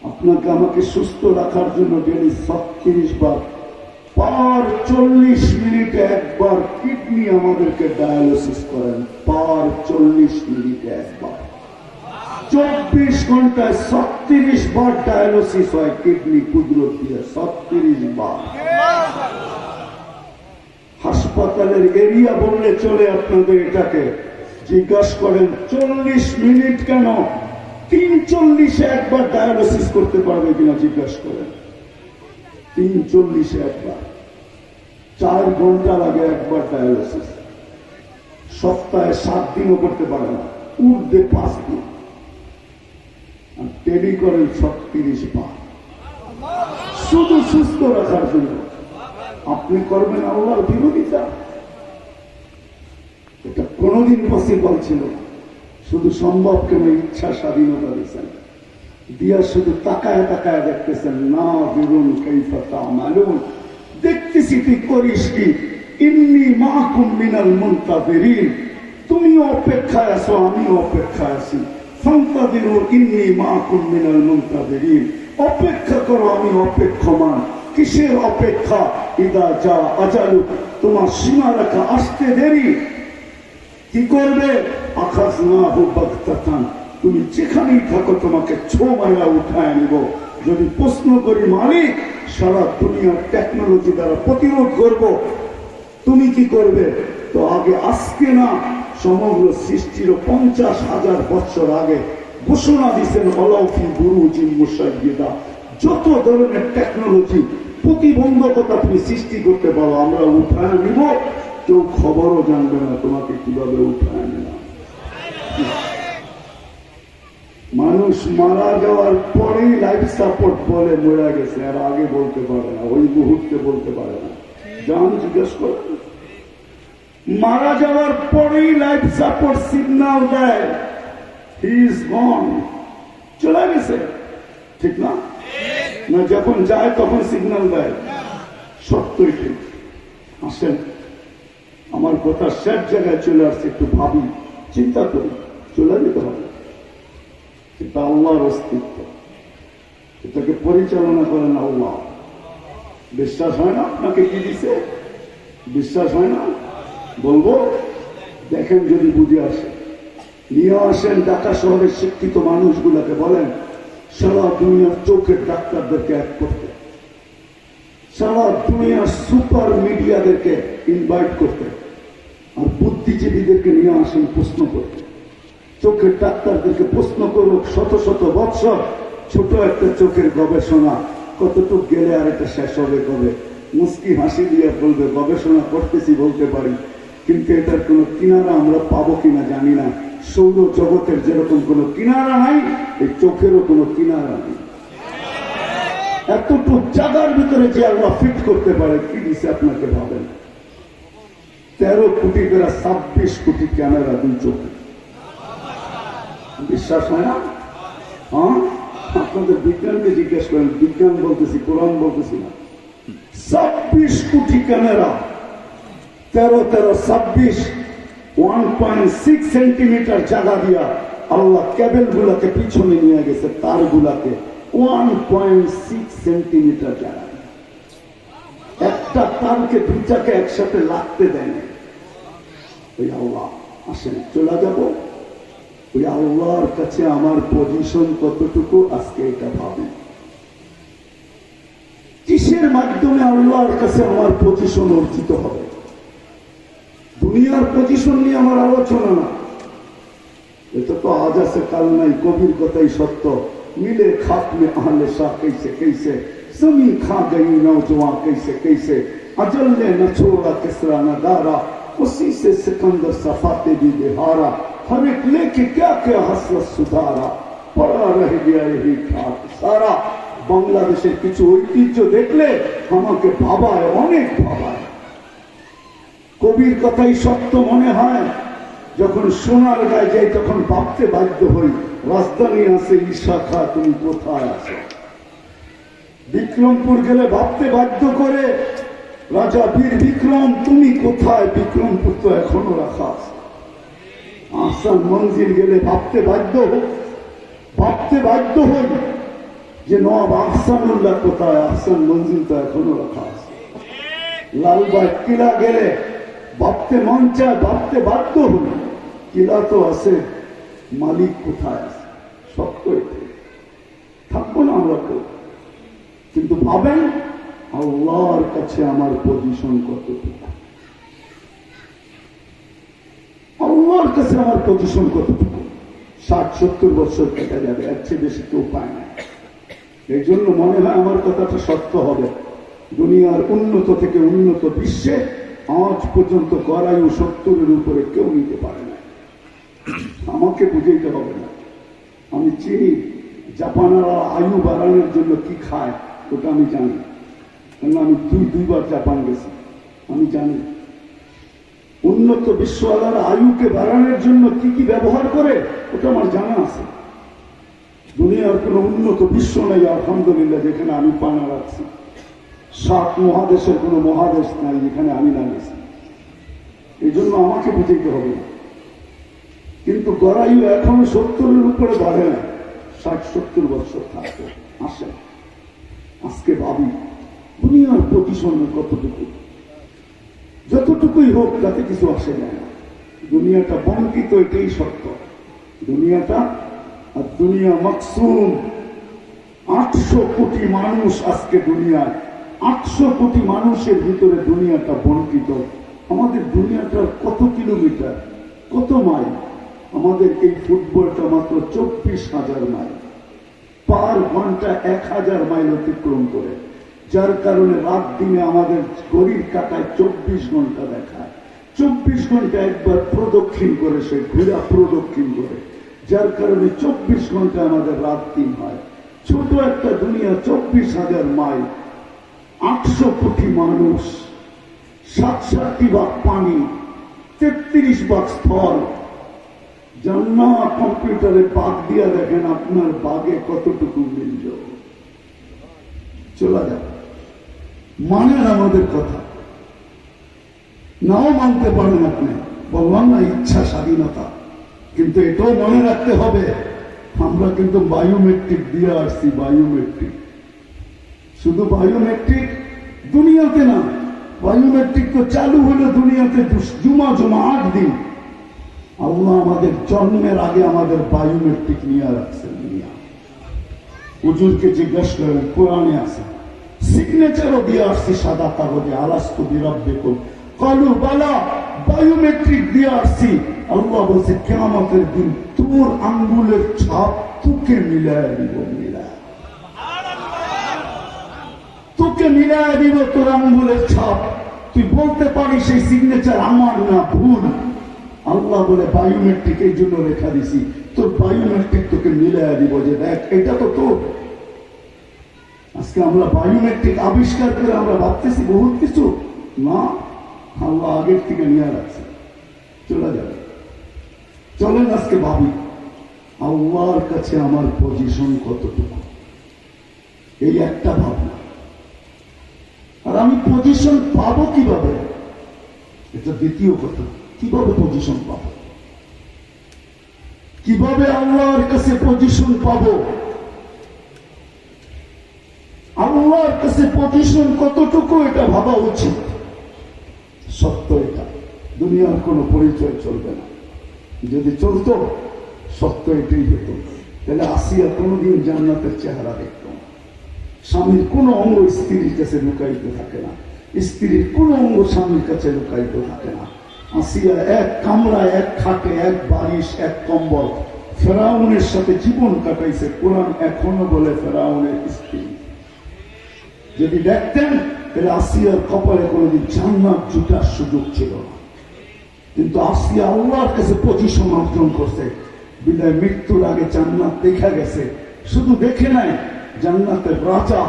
আপনাকে আমাকে সুস্থ রাখার জন্য ডেলি 36 বার, পার 40 মিনিটে একবার কিডনি আমাদেরকে ডায়ালিসিস করেন, পার 40 মিনিটে একবার। 24 ঘন্টায় 36 বার ডায়ালিসিস হয় কিডনি কুদরত দিয়ে, 36 বার। হাসপাতালের এরিয়া বললে চলে আপনাদের, এটাকে জিজ্ঞাসা করেন 40 মিনিট কেন? 3:40 একবার ডায়ালিসিস করতে পারবে কিনা জিজ্ঞাসা করেন। 3:40 একবার, 4 ঘন্টা লাগে একবার ডায়ালিসিস। সপ্তাহে 7 দিনও করতে পারে না, উর্ধে 5 দিন। আর টেলি করেন 36 বার, শুধু সুস্থ রাখার জন্য। আপনি করবেন আল্লাহর বিরোধিতা? এটা কোনোদিন পসিবল ছিল না। শুধু সম্ভব কেন ইচ্ছা স্বাধীনতা দিয়েছেন, দিয়া শুধু তাকায় তাকায় দেখতেছেন, না বিরুন কাইফা তা'মালুন, দেখতেছি তুই করিস কি। ইন্নী মাআকুম মিনাল মুনতাযিরিন, তুমি অপেক্ষায় আছো, আমি অপেক্ষায় আছি। ফান্তাযিরু ইন্নী মাআকুম মিনাল মুনতাযিরিন, অপেক্ষা করো, আমি অপেক্ষমান। কিসের অপেক্ষা? ইদা জা আজালু, তোমার সীমারেখা আসতে দেরি। কি করবে? আখাযনাহু বাগতাতান, তুমি যেখানেই থাকো তোমাকে ছো মাইরা উঠায় নিব। যদি প্রশ্ন করি মালিক, সারা দুনিয়ার টেকনোলজি দ্বারা প্রতিরোধ করব, তুমি কি করবে? তো আগে আজকে না, সমগ্র সৃষ্টির 50,000 বছর আগে ঘোষণা দিচ্ছেন অলৌকিক বুরুজিন মুশাইয়্যিদা, যত ধরনের টেকনোলজি প্রতিবন্ধকতা তুমি সৃষ্টি করতে পারো আমরা উঠায় নিব। কেউ খবরও জানবে না তোমাকে কিভাবে উঠায় নিলাম। মানুষ মারা যাওয়ার পরেই লাইফ সাপোর্ট বলে মরে গেছে, আর আগে বলতে পারে না, ওই মুহূর্তে বলতে পারে না। জান জিজ্ঞেস করে, মারা যাওয়ার পরেই লাইফ সাপোর্ট সিগন্যাল দেয়, হি ইজ গন, চলে গেছে, ঠিক না? না যখন যায় তখন সিগন্যাল দেয়? সত্যই ঠিক। আসেন, আমার কথা শেষ জায়গায় চলে আসছে, একটু ভাবি, চিন্তা করি, চলে যেতে হবে। এটা আল্লাহর অস্তিত্ব, এটাকে পরিচালনা করেন আল্লাহ। বিশ্বাস হয় না আপনাকে কি দিছে? বিশ্বাস হয় না? বলবো, দেখেন যদি বুঝে আসে। নিয়ে আসেন ঢাকা শহরের শিক্ষিত মানুষগুলোকে, বলেন সারা দুনিয়ার চোখের ডাক্তারদেরকে এক করতে, সারা দুনিয়ার সুপার মিডিয়াদেরকে ইনভাইট করতে, আর বুদ্ধিজীবীদেরকে নিয়ে আসেন প্রশ্ন করতে। চোখের ডাক্তারদেরকে প্রশ্ন করুক, শত শত বৎসর ছোট একটা চোখের গবেষণা, কতটুকু গেলে আর এটা শেষ হবে কবে? মুস্কি হাসি দিয়ে বলবে গবেষণা করতেছি বলতে পারি, কিন্তু এটার কোনো কিনারা আমরা পাবো কিনা জানি না। সৌর জগতের যেরকম কোনো কিনারা নাই, এই চোখেরও কোনো কিনারা নেই। এতটুকু জায়গার ভিতরে যে আল্লাহ ফিট করতে পারে, কি দিছে আপনাকে ভাবেন? 13 কোটি করে 26 কোটি ক্যামেরা দুই চোখে। বিশ্বাস হয় না? হ্যাঁ, আপনাদের বিজ্ঞানকে জিজ্ঞেস করেন, বিজ্ঞান বলতেছি, কোরআন বলতেছি না। 26 কোটি ক্যামেরা, 13 1.6 সেন্টিমিটার জায়গা দিয়া আল্লাহ কেবল গুলাকে পিছনে নিয়ে গেছে, তার গুলাকে 1.6 সেন্টিমিটার জায়গা। একটা তারকে দুটাকে একসাথে লাগতে দেয় না। ওই আল্লাহ, আসেন চলে যাব, ওই আল্লাহর কাছে আমার পজিশন কতটুকু আজকে এটা ভাবি। কিসের মাধ্যমে আল্লাহর কাছে আমার পজিশন অর্জিত হবে? দুনিয়ার পজিশন নিয়ে আমার আলোচনা না, এটা তো আজ আছে কাল নাই, কবির কথাই সত্য। মিলে খাক মে আহলে শাহ कैसे कैसे, जमीन खा गई नौजवान कैसे कैसे, अजल ने न छोड़ा किसरा न दारा, उसी से सिकंदर सफाते भी बिहारा, हर एक लेके क्या क्या हसरत सुधारा, पड़ा रह गया यही ठाट सारा। বাংলাদেশের কিছু ঐতিহ্য দেখলে আমাকে ভাবায়, অনেক ভাবায়। কবির কথাই সত্য মনে হয়। যখন সোনার গায়ে যাই তখন ভাবতে বাধ্য হই, রাজধানী আছে ঈশা খা, তুমি কোথায় আছো? বিক্রমপুর গেলে ভাবতে বাধ্য করে, রাজা বীর বিক্রম তুমি কোথায়? বিক্রমপুর তো এখনো রাখা আছে। আহসান মঞ্জিল গেলে ভাবতে বাধ্য হই যে নবাব আহসানুল্লাহ কোথায়? আহসান মঞ্জিল তো এখনো রাখা আছে। লালবাগ কিলা গেলে ভাবতে মন চায়, ভাবতে বাধ্য হই, কিলা তো আছে, মালিক কোথায় আছে? সত্য থাকবো না আমরা কেউ, কিন্তু ভাবেন আল্লাহর কাছে আমার পজিশন কতটুকু? আল্লাহর কাছে আমার পজিশন কতটুকু? 60-70 বছর কেটে যাবে, এর চেয়ে বেশি কেউ পায় না। এই জন্য মনে হয় আমার কথাটা সত্য হবে। দুনিয়ার উন্নত থেকে উন্নত বিশ্বে আজ পর্যন্ত গড়ায়ু 70-এর উপরে কেউ নিতে পারে না। আমাকে বুঝাইতে হবে না। আমি চিনি জাপানারা আয়ু বাড়ানোর জন্য কি খায়, ওটা আমি জানি, কারণ আমি দুইবার জাপান গেছি। আমি জানি উন্নত বিশ্বওয়ালারা আয়ুকে বাড়ানোর জন্য কি কি ব্যবহার করে, ওটা আমার জানা আছে। দুনিয়ার কোন উন্নত বিশ্ব নাই আলহামদুলিল্লাহ যেখানে আমি পানা রাখছি। 7 মহাদেশের কোন মহাদেশ নাই যেখানে আমি না গেছি। এই জন্য আমাকে বুঝাইতে হবে না। কিন্তু গড়ায়ু এখনো 70-এর উপরে বাড়ে না। 60-70 বছর থাকবে আসে। আজকে ভাবি দুনিয়ার পজিশন কতটুকু, যতটুকুই হোক তাতে কিছু আসে যায় না। দুনিয়াটা বঙ্কিত, এটাই সত্য। দুনিয়াটা আর দুনিয়া মাকসুম। 800 কোটি মানুষ আজকে দুনিয়ায়, 800 কোটি মানুষের ভিতরে দুনিয়াটা বণ্টিত। আমাদের দুনিয়াটার কত কিলোমিটার, কত মাইল? আমাদের এই ফুটবলটা মাত্র 24,000 মাইল, পার ঘন্টা 1000 মাইল অতিক্রম করে, যার কারণে রাত দিনে আমাদের ঘড়ির কাটায় 24 ঘন্টা দেখায়। 24 ঘন্টা একবার প্রদক্ষিণ করে, সে ঘুরা প্রদক্ষিণ করে, যার কারণে 24 ঘন্টা আমাদের রাত দিন হয়। ছোট একটা দুনিয়া, 24,000 মাইল, 800 কোটি মানুষ, 67 ভাগ পানি, 33 ভাগ স্থল। জান্নাত কম্পিউটারে বাগ দিয়া দেখেন আপনার বাগে কতটুকু মিলল। চলা যাবে, মানেন আমাদের কথা, নাও মানতে পারেন আপনি, বললাম না ইচ্ছা স্বাধীনতা। কিন্তু এটাও মনে রাখতে হবে আমরা কিন্তু বায়োমেট্রিক দিয়ে আসছি। বায়োমেট্রিক, শুধু বায়োমেট্রিক দুনিয়াতে না, বায়োমেট্রিক তো চালু হলো দুনিয়াতে জুমা 8 দিন। আল্লাহ আমাদের জন্মের আগে আমাদের বায়োমেট্রিক নিয়ে রাখছেন। হুজুরকে জিজ্ঞেস করেন, কোরআনে আছে, সিগনেচারও দিয়ে আসছি সাদা কাগজে, আলাস্তু বিরাব্বিকুম ক্বালু বালা, বায়োমেট্রিক দিয়ে আসছি। আল্লাহ বলছে কিয়ামতের দিন তোর আঙ্গুলের ছাপ তোকে মিলায় দিব, তোকে মিলায় দিব তোর আঙ্গুলের ছাপ। তুই বলতে পারিস সেই সিগনেচার আমার না, ভুল। আল্লাহ বলে বায়োমেট্রিক এই জন্য রেখা দিছি, তোর বায়োমেট্রিক তোকে মিলাইয়া দিব, যে দেখ এটা তো তোর। আজকে আমরা বায়োমেট্রিক আবিষ্কার করে আমরা ভাবতেছি বহুত কিছু না, আল্লাহ আগের থেকে নিয়ে রাখছে। চলে যাবে, চলেন আজকে ভাবি আল্লাহর কাছে আমার পজিশন কতটুকু, এই একটা ভাবনা। আর আমি পজিশন পাবো কিভাবে, এটা দ্বিতীয় কথা। কিভাবে পজিশন পাবো, কিভাবে আল্লাহর কাছে পজিশন পাবো, আল্লাহর কাছে পজিশন কতটুকু, এটা ভাবা উচিত। সত্য এটা, দুনিয়ার কোনো পরিচয় চলবে না। যদি চলতো সত্য এটাই হতো, তাহলে আসিয়া কোনোদিন জান্নাতের চেহারা দেখত না। স্বামীর কোনো অঙ্গ স্ত্রীর কাছে লুকাইতে থাকে না, স্ত্রীর কোনো অঙ্গ স্বামীর কাছে লুকাইতে থাকে না। আসিয়া এক কামরায়, এক খাটে, এক বালিশ, এক কম্বল ফেরাউনের সাথে জীবন কাটাইছে। কোরআন এখনো বলে ফেরাউনের স্ত্রী। যদি দেখতেন তাহলে আসিয়ার কপালে কোনোদিন জান্নাত জুটার সুযোগ ছিল না। কিন্তু আসিয়া আল্লাহর কাছে পজিশন অর্জন করছে, বিদায় মৃত্যুর আগে জান্নাত দেখা গেছে। শুধু দেখে নাই, জান্নাতের রাজা,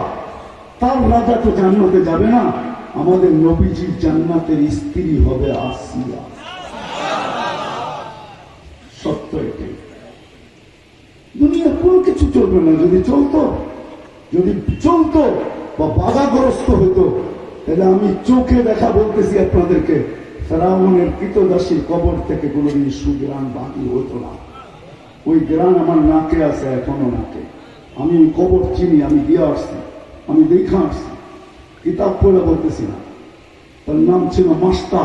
তার রাজা তো জান্নাতে যাবে না, আমাদের নবীজির জান্নাতের স্ত্রী হবে আসিয়া। সত্য এটাই। দুনিয়া কোনো কিছু চলবে না। যদি চলতো বা বাধাগ্রস্ত হতো, তাহলে আমি চোখে দেখা বলতেছি আপনাদেরকে, ফেরাউনের কৃতদাসীর কবর থেকে কোনোদিন সুগ্রাণ বাকি হতো না। ওই গ্রাণ আমার নাকে আছে, এখনো নাকে। আমি ওই কবর চিনি, আমি দিয়ে আসছি, আমি দেখা আসছি, কিতাব পড়ে বলতেছি না। তার নাম ছিল মাস্তা,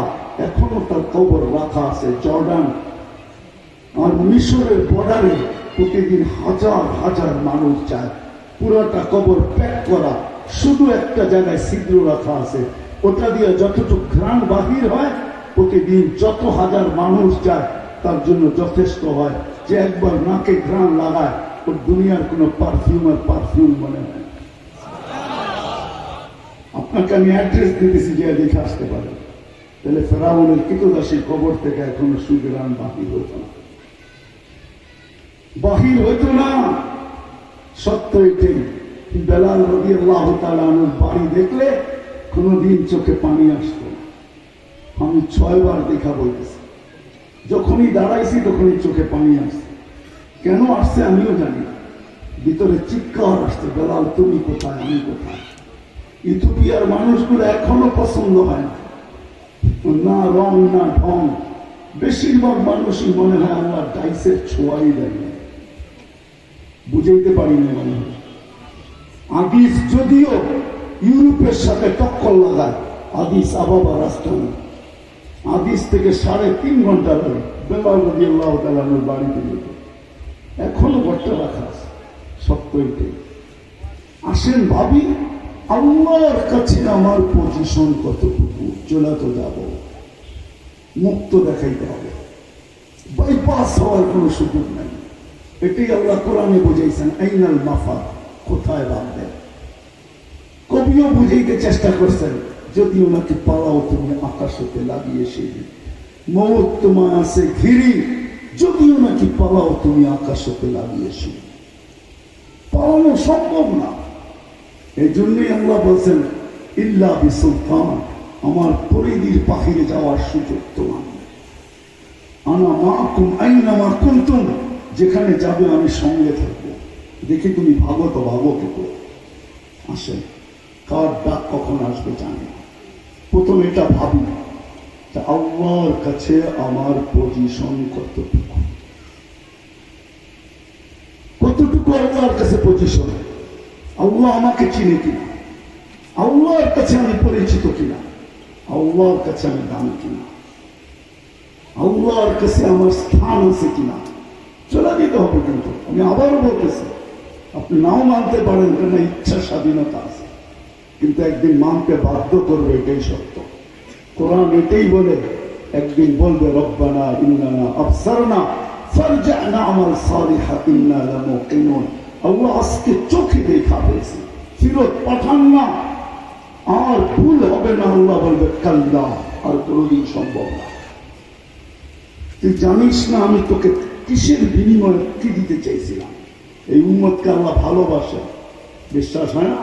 এখনো তার কবর রাখা আছে জর্ডান আর মিশরের বর্ডারে। প্রতিদিন হাজার হাজার মানুষ যায়, পুরাটা কবর প্যাক করা, শুধু একটা জায়গায় ছিদ্র রাখা আছে, ওটা দিয়ে যতটুকু ঘ্রাণ বাহির হয়, প্রতিদিন যত হাজার মানুষ যায় তার জন্য যথেষ্ট হয়। যে একবার নাকে ঘ্রাণ লাগায় ওর দুনিয়ার কোনো পারফিউম আর পারফিউম মনে হয়। আপনাকে আমি অ্যাড্রেস দিতেছি, যে দেখে আসতে পারেন। তাহলে ফেরাউনের কৃতদাসীর কবর থেকে এখনো সুগ্রাণ বাহির হতো না, বাহির হতো না। সত্য এটাই। বেলাল রাদিয়াল্লাহু তাআলা আনহুর বাড়ি দেখলে কোনদিন চোখে পানি আসতো না। আমি 6 বার দেখা বলতেছি, যখনই দাঁড়াইছি তখনই চোখে পানি আসছে। কেন আসছে আমিও জানি না। ভিতরে চিৎকার আসছে, বেলাল তুমি কোথায়, আমি কোথায়। ইথিওপিয়ার মানুষগুলো এখনো পছন্দ হয় না, না রং না ঢং। বেশিরভাগ মানুষই মনে হয় আল্লাহ ডাইসের ছোঁয়াই দেয় না। বুঝাইতে পারি না মনে হয়। হাদিস যদিও ইউরোপের সাথে টক্কর লাগায়, হাদিস আবাবা রাষ্ট্র না। হাদিস থেকে 3.5 ঘন্টা লাগে বেলাল রাদিয়াল্লাহু তাআলা আনহুর বাড়িতে যেতে। এখনো ঘরটা রাখা আছে। সত্য এটাই। আসেন ভাবি, আল্লাহর কাছে আমার পজিশন কতটুকু। চলে তো যাব, মুক্ত দেখাইতে হবে, বাইপাস হওয়ার কোনো সুযোগ নাই। এটাই আল্লাহ কোরআনে বুঝাইছেন, আইনাল মাফার, কোথায় বাঁধবে। কবিও বুঝাইতে চেষ্টা করছেন, যদি ওনাকে পালাও তুমি আকাশ হতে লাগিয়ে সেই মৌত তোমার আছে ঘিরি, যদি ওনাকে পালাও তুমি আকাশ হতে লাগিয়ে সেই পালানো সম্ভব না। এই জন্যই আল্লাহ বলছেন ইল্লা বিসুলতান, আমার পরিধির বাহিরে যাওয়ার সুযোগ তোমার। আনা মাকুম আইনামা কুনতুম, যেখানে যাবে আমি সঙ্গে থাকবো। দেখি তুমি ভাবো তো, ভাবো কি করে আসে, কার ডাক কখন আসবে জানি না। প্রথম এটা ভাবি, আল্লাহর কাছে আমার পজিশন কতটুকু, কতটুকু আল্লাহর কাছে পজিশন। আল্লাহ আমাকে চিনে কিনা, আল্লাহর কাছে আমি পরিচিত কিনা, আল্লাহর কাছে আমি দাম কিনা, আল্লাহর কাছে আমার স্থান আছে কিনা। চলে দিতে হবে। কিন্তু আমি আবারও বলতেছি, আপনি নাও মানতে পারেন, কেন ইচ্ছা স্বাধীনতা আছে, কিন্তু একদিন মানতে বাধ্য করবে, এটাই সত্য। কোরআন এটাই বলে, একদিন বলবে রব্বানা ইন্নানা আবসারনা ফারজি'না আমাল সালিহা ইন্না লামুকিনুন। আল্লাহ আজকে চোখে দেখা পেয়েছি, ফিরত পাঠান না, আর ভুল হবে না। আল্লাহ বলবে কাল্লা, আর কোনদিন সম্ভব না। তুই জানিস না আমি তোকে কিসের বিনিময়ে কি দিতে চাইছিলাম। এই উম্মতকে আল্লাহ ভালোবাসে, বিশ্বাস হয় না?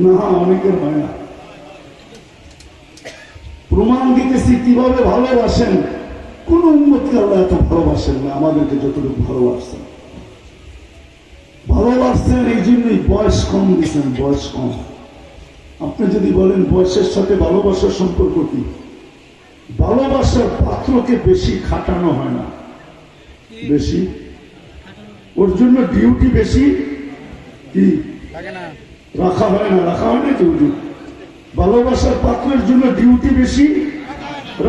না, অনেকের হয় না। প্রমাণ দিতেছি কিভাবে ভালোবাসেন। কোন উম্মতকে আল্লাহ এত ভালোবাসেন না আমাদেরকে যতটুকু ভালোবাসছেন। ভালোবাসছেন এই জন্যই বয়স কম দিচ্ছেন, বয়স কম। আপনি যদি বলেন বয়সের সাথে ভালোবাসার সম্পর্ক কি, ভালোবাসার পাত্রকে বেশি খাটানো হয় না, বেশি ওর জন্য ডিউটি বেশি কি রাখা হয় না, রাখা হয় না ডিউটি। ভালোবাসার পাত্রের জন্য ডিউটি বেশি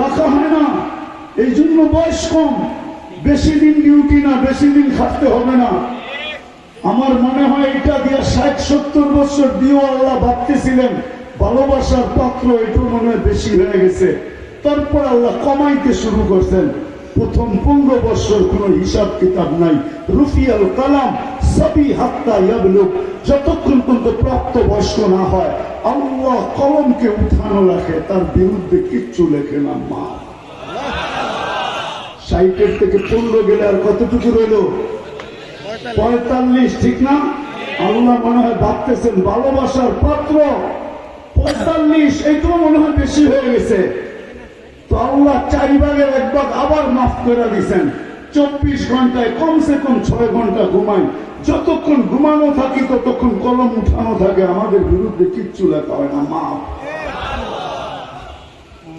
রাখা হয় না, এই জন্য বয়স কম। বেশি দিন ডিউটি না, বেশি দিন খাটতে হবে না। আমার মনে হয় এটা দিয়ে 60-70 বছর দিয়েও আল্লাহ ভাবতেছিলেন ভালোবাসার পাত্র একটু মনে হয় বেশি হয়ে গেছে। তারপর আল্লাহ কমাইতে শুরু করছেন। প্রথম 15 বছর কোন হিসাব কিতাব নাই। রুফিয়াল কালাম সবই হাত্তা ইয়াবলুগ, যতক্ষণ পর্যন্ত প্রাপ্ত বয়স্ক না হয় আল্লাহ কলমকে উঠানো রাখে, তার বিরুদ্ধে কিচ্ছু লেখে না। মা 60 থেকে 15 গেলে আর কতটুকু রইল? 45, ঠিক না? আল্লাহ মনে হয় ভাবতেছেন ভালোবাসার পাত্র 45, এইটাও মনে হয় বেশি হয়ে গেছে। তো আল্লাহ 4 ভাগের 1 ভাগ আবার মাফ করে দিয়েছেন। 24 ঘন্টায় কমসে কম 6 ঘন্টা ঘুমাই। যতক্ষণ ঘুমানো থাকি ততক্ষণ কলম উঠানো থাকে, আমাদের বিরুদ্ধে কিচ্ছু লেখা হয় না। মাফ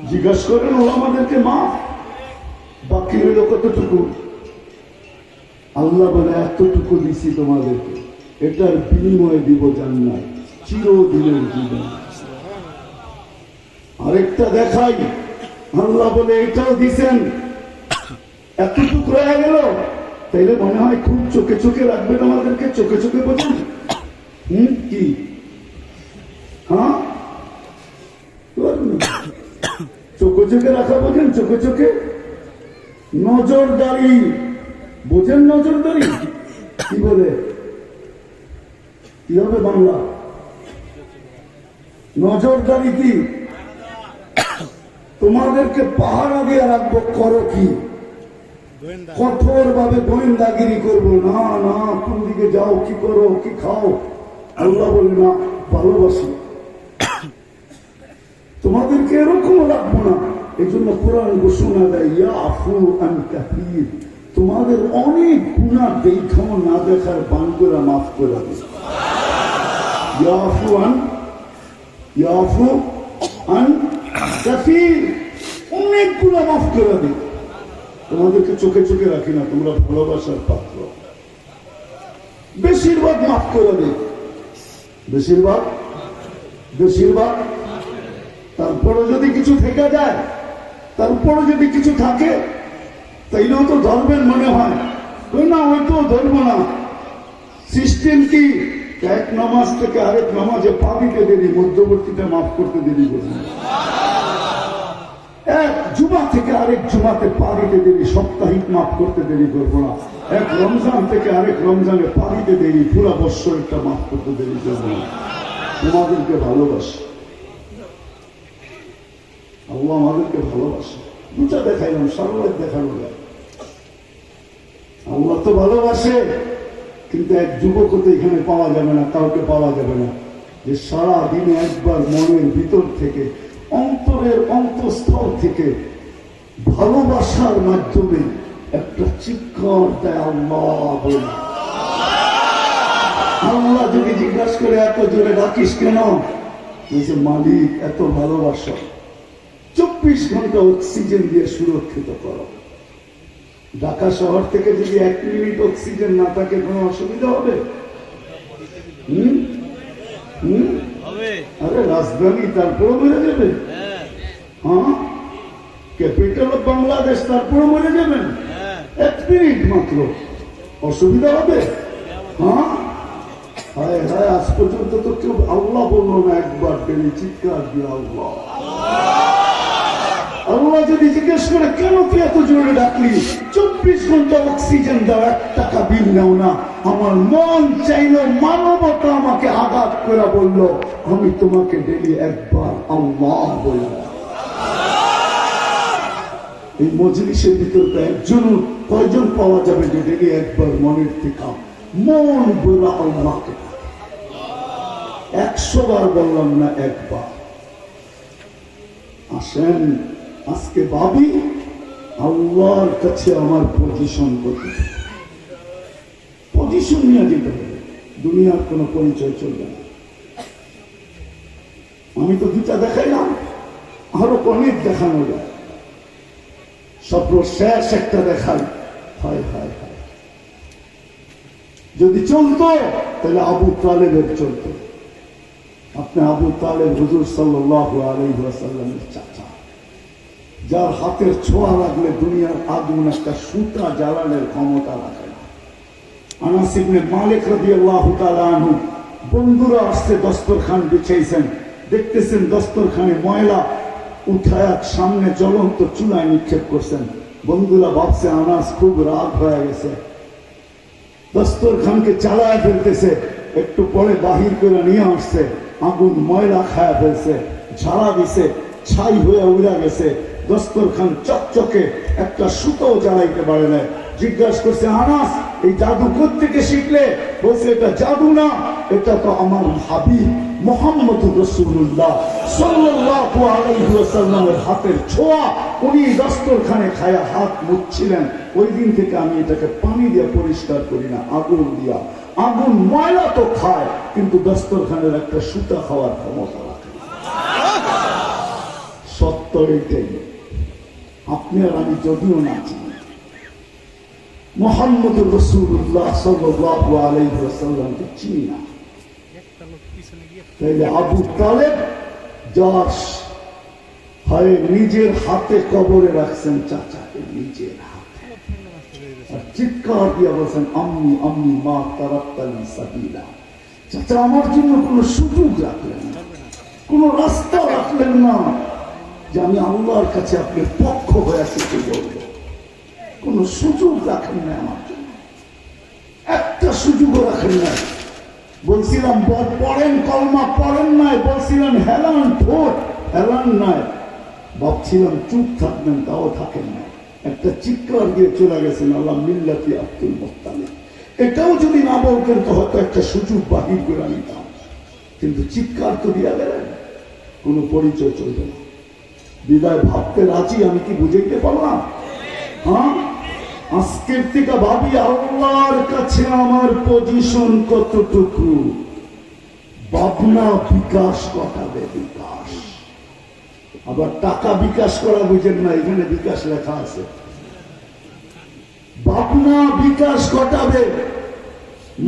জিজ্ঞাসা করেন ও আমাদেরকে মাফ। বাকি হইল কতটুকু? আল্লাহ বলে এতটুকু দিছি তোমাদেরকে, এটার বিনিময়ে দিব জান্নাত, চিরদিনের জীবন। আরেকটা দেখাই, আল্লাহ বলে এটাও দিছেন, এতটুকু রয়ে গেল। তাইলে মনে হয় খুব চোখে চোখে রাখবেন আমাদেরকে, চোখে চোখে বোঝেন কি? হ্যাঁ, চোখে চোখে রাখা বোঝেন, চোখে চোখে নজরদারি, বোঝেন নজরদারি কি বলে? কি হবে বাংলা? নজরদারি কি? তোমাদেরকে পাহারা দিয়ে রাখবো। করো কি? কঠোর ভাবে গোয়েন্দাগিরি করবো। না না, কোন দিকে যাও, কি করো, কি খাও? আল্লাহ বলে না, ভালোবাসি তোমাদেরকে, এরকম রাখবো না। এই জন্য কোরআন ঘোষণা দেয়, ইয়াফু আন কাসীর, তোমাদের অনেক গুনাহ দেখাও না দেখার বান করে মাফ করে দেবে। ইয়াফু আন কাসীর, অনেক গুনাহ মাফ করে দেবে। তোমাদেরকে চোখে চোখে রাখি না, তোমরা ভালোবাসার পাত্র। বেশিরভাগ মাফ করে দেবে, বেশিরভাগ। তারপরে যদি কিছু থেকে যায়, তারপরে যদি কিছু থাকে, তাইলেও তো ধরবেন মনে হয়। না, ওই তো ধরবো না। সিস্টেম কি? এক নামাজ থেকে আরেক নামাজে পা দিতে দেরি, মধ্যবর্তীতে মাফ করতে দেরি করবেন। এক জুমা থেকে আরেক জুমাতে পা দিতে দেরি, সাপ্তাহিক মাফ করতে দেরি করবো না। এক রমজান থেকে আরেক রমজানে পা দিতে দেরি, পুরা বৎসরটা মাফ করতে দেরি করবো না। তোমাদেরকে ভালোবাসি, আল্লাহ আমাদেরকে ভালোবাসে। দুটা দেখাইলাম, সারোয়ার দেখানো যায়। আল্লাহ তো ভালোবাসে, কিন্তু এক যুবক তো এখানে পাওয়া যাবে না, কাউকে পাওয়া যাবে না, যে সারা দিনে একবার মনের ভিতর থেকে, অন্তরের অন্তঃস্থল থেকে ভালোবাসার মাধ্যমে একটা চিৎকার দেয় আল্লাহ বলে। আল্লাহ যদি জিজ্ঞাসা করে এত জোরে ডাকিস কেন? বলছে, মালিক এত ভালোবাসা, 24 ঘন্টা অক্সিজেন দিয়ে সুরক্ষিত করো। ঢাকা শহর থেকে যদি 1 মিনিট অক্সিজেন না থাকে, কোনো অসুবিধা হবে? আরে রাজধানী, তারপরে মরে যাবে। হ্যাঁ, ক্যাপিটাল অফ বাংলাদেশ, তারপরে মরে যাবেন। 1 মিনিট মাত্র, অসুবিধা হবে? হ্যাঁ, হায় হায়, আজ পর্যন্ত তো কেউ আল্লাহ বললো না একবার, পেলে চিৎকার দিয়ে আল্লাহ। আল্লাহ যদি জিজ্ঞেস করে, কেন তুই এত জোরে ডাকলি? 24 ঘন্টা অক্সিজেন দাও, 1 টাকা বিল নাও না। আমার মন চাইল, মানবতা আমাকে আঘাত করে বলল, আমি তোমাকে ডেলি একবার আল্লাহ বললাম। এই মজলিসের ভিতরটা একজন, কয়জন পাওয়া যাবে যে ডেলি একবার মনের থেকে মন বলা আল্লাহকে? 100 বার বললাম না, একবার। আসেন আজকে ভাবি, আল্লাহর কাছে আমার পজিশন করতে, পজিশন নিয়ে যেতে হবে। দুনিয়ার কোনো পরিচয় চলবে না। আমি তো 2টা দেখাইলাম, আরো অনেক দেখানো যায়। সর্বশেষ একটা দেখাই, হায় হায় হায়, যদি চলতো তাহলে আবু তালেবের চলতো। আপনি আবু তালেব হুজুর সাল্লাল্লাহু আলাইহি ওয়াসাল্লামের চাচা, যার হাতের ছোঁয়া লাগলে দুনিয়ার আগুন একটা সুতা জ্বালানোর ক্ষমতা রাখে না। আনাস ইবনে মালিক রাদিয়াল্লাহু তাআলা আনহু, বন্ধুরা আসছে, দস্তরখান বিছাইছেন, দেখতেছেন দস্তরখানে ময়লা উঠায় সামনে জ্বলন্ত চুলায় নিক্ষেপ করছেন। বন্ধুরা ভাবছে আনাস খুব রাগ হয়ে গেছে, দস্তরখানকে চালায় ফেলতেছে। একটু পরে বাহির করে নিয়ে আসছে, আগুন ময়লা খায়া ফেলছে, ঝাড়া দিছে, ছাই হয়ে উড়া গেছে। দস্তরখান চকচকে, একটা সুতো জ্বালাইতে পারে না। জিজ্ঞাসা করছে, আনাস এই জাদু কোত্থেকে শিখলে? বলছে, এটা জাদু না, এটা তো আমার হাবিব মুহাম্মদুর রাসূলুল্লাহ সাল্লাল্লাহু আলাইহি ওয়াসাল্লামের হাতের ছোঁয়া। উনি দস্তরখানে খায়া হাত মুছছিলেন। ওই দিন থেকে আমি এটাকে পানি দিয়ে পরিষ্কার করি না, আগুন দিয়া। আগুন ময়লা তো খায়, কিন্তু দস্তরখানের একটা সুতা খাওয়ার ক্ষমতা রাখে। সত্য এটাই। আপনি আর আমি যদিও না চিনি, মুহাম্মদুর রাসূলুল্লাহ সাল্লাল্লাহু আলাইহি ওয়াসাল্লামকে চিনি না, তাইলে আবু তালেব যার হয় নিজের হাতে কবরে রাখছেন চাচাকে, নিজের হাতে, আর চিৎকার দিয়ে বলছেন, আম্মি আম্মি মা তারাক্তানি সাবিলা। চাচা আমার জন্য কোনো সুযোগ রাখলেন না, কোনো রাস্তা রাখলেন না যে আমি আল্লাহর কাছে আপনার পক্ষ হয়ে কিছু বলবো। কোন সুযোগ রাখেন না আমার জন্য, একটা সুযোগও রাখেন না। বলছিলাম পড়েন কলমা, পড়েন নাই, বলছিলাম হেলান ঠোঁট, হেলান নাই, ভাবছিলাম চুপ থাকবেন, তাও থাকেন না। একটা চিৎকার দিয়ে চলে গেছেন আল্লাহ মিল্লাতি আব্দুল মুত্তালিব। এটাও যদি না বলতেন তো হয়তো একটা সুযোগ বাহির করে নিতাম, কিন্তু চিৎকার তো দিয়া গেলেন, কোনো পরিচয় চলবে না। বিদায় ভাবতে রাজি, আমি কি বুঝাইতে পারলাম? হ্যাঁ, আজকের থেকে ভাবি আল্লাহর কাছে আমার পজিশন কতটুকু। ভাবনা বিকাশ ঘটাবে, বিকাশ। আবার টাকা বিকাশ করা বুঝেন না, এখানে বিকাশ লেখা আছে। ভাবনা বিকাশ ঘটাবে।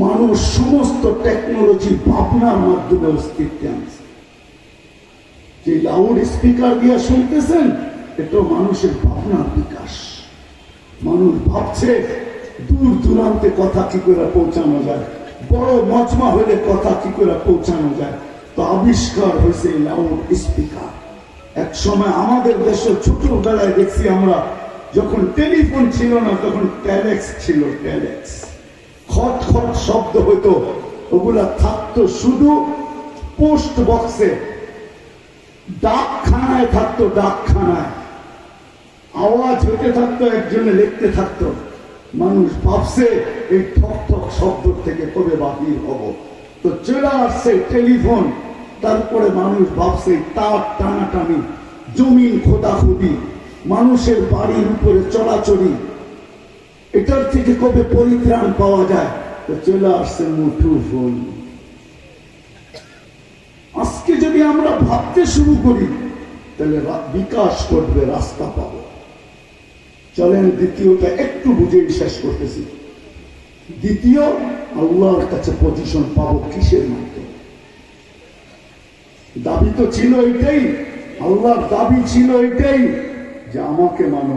মানুষ সমস্ত টেকনোলজি ভাবনার মাধ্যমে অস্তিত্বে আনছে। যে লাউড স্পিকার দিয়ে শুনতেছেন, এটা মানুষের ভাবনার বিকাশ। মানুষ ভাবছে দূর দূরান্তে কথা কি করে পৌঁছানো যায়, বড় মজমা হলে কথা কি করে পৌঁছানো যায়, তো আবিষ্কার হয়েছে লাউড স্পিকার। এক সময় আমাদের দেশে ছোটবেলায় দেখছি আমরা, যখন টেলিফোন ছিল না তখন টেলেক্স ছিল, টেলেক্স। খট খট শব্দ হইতো, ওগুলা থাকতো শুধু পোস্ট বক্সে, ডাকখানায় থাকতো, ডাকখানায় আওয়াজ হতে থাকতো, একজনে লিখতে থাকতো। মানুষ ভাবছে এই ঠক ঠক শব্দ থেকে কবে বাহির হব, তো চলে আসছে টেলিফোন। তারপরে মানুষ ভাবছে তার টানাটানি, জমিন খোদাখুদি, মানুষের বাড়ির উপরে চলাচলি, এটার থেকে কবে পরিত্রাণ পাওয়া যায়, তো চলে আসছে মুঠোফোন। আজকে যদি আমরা ভাবতে শুরু করি তাহলে বিকাশ করবে, রাস্তা পাবো। চলেন দ্বিতীয়টা একটু বুঝেই শেষ করতেছি। দ্বিতীয়, আল্লাহর কাছে পজিশন পাবো কিসের মাধ্যমে? দাবি তো ছিল এটাই, আল্লাহর দাবি ছিল এটাই যে আমাকে মানো,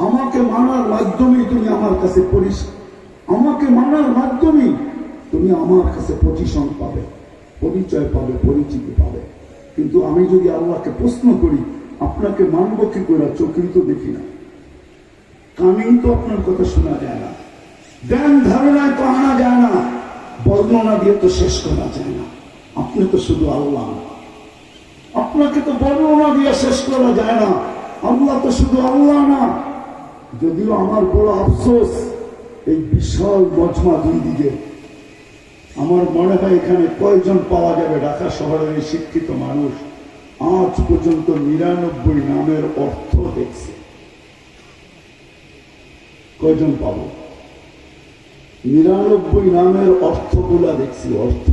আমাকে মানার মাধ্যমে তুমি আমার কাছে আমাকে মানার মাধ্যমে তুমি আমার কাছে পজিশন পাবে, পরিচয় পাবে, পরিচিতি পাবে। কিন্তু আমি যদি আল্লাহকে প্রশ্ন করি আপনাকে মানবো কি করে, চোখেই তো দেখি না, কানেই তো আপনার কথা শোনা যায় না, জ্ঞান ধারণায় তো আনা যায় না, বর্ণনা দিয়ে তো শেষ করা যায় না। আপনি তো শুধু আল্লাহ, আপনাকে তো বর্ণনা দিয়ে শেষ করা যায় না। আল্লাহ তো শুধু আল্লাহ না। যদিও আমার বড় আফসোস, এই বিশাল মজমা দুই দিকে, আমার মনে হয় এখানে কয়জন পাওয়া যাবে ঢাকা শহরের এই শিক্ষিত মানুষ আজ পর্যন্ত ৯৯ নামের অর্থ দেখছে? কয়জন পাবো? ৯৯ নামের অর্থগুলা দেখছি, অর্থ।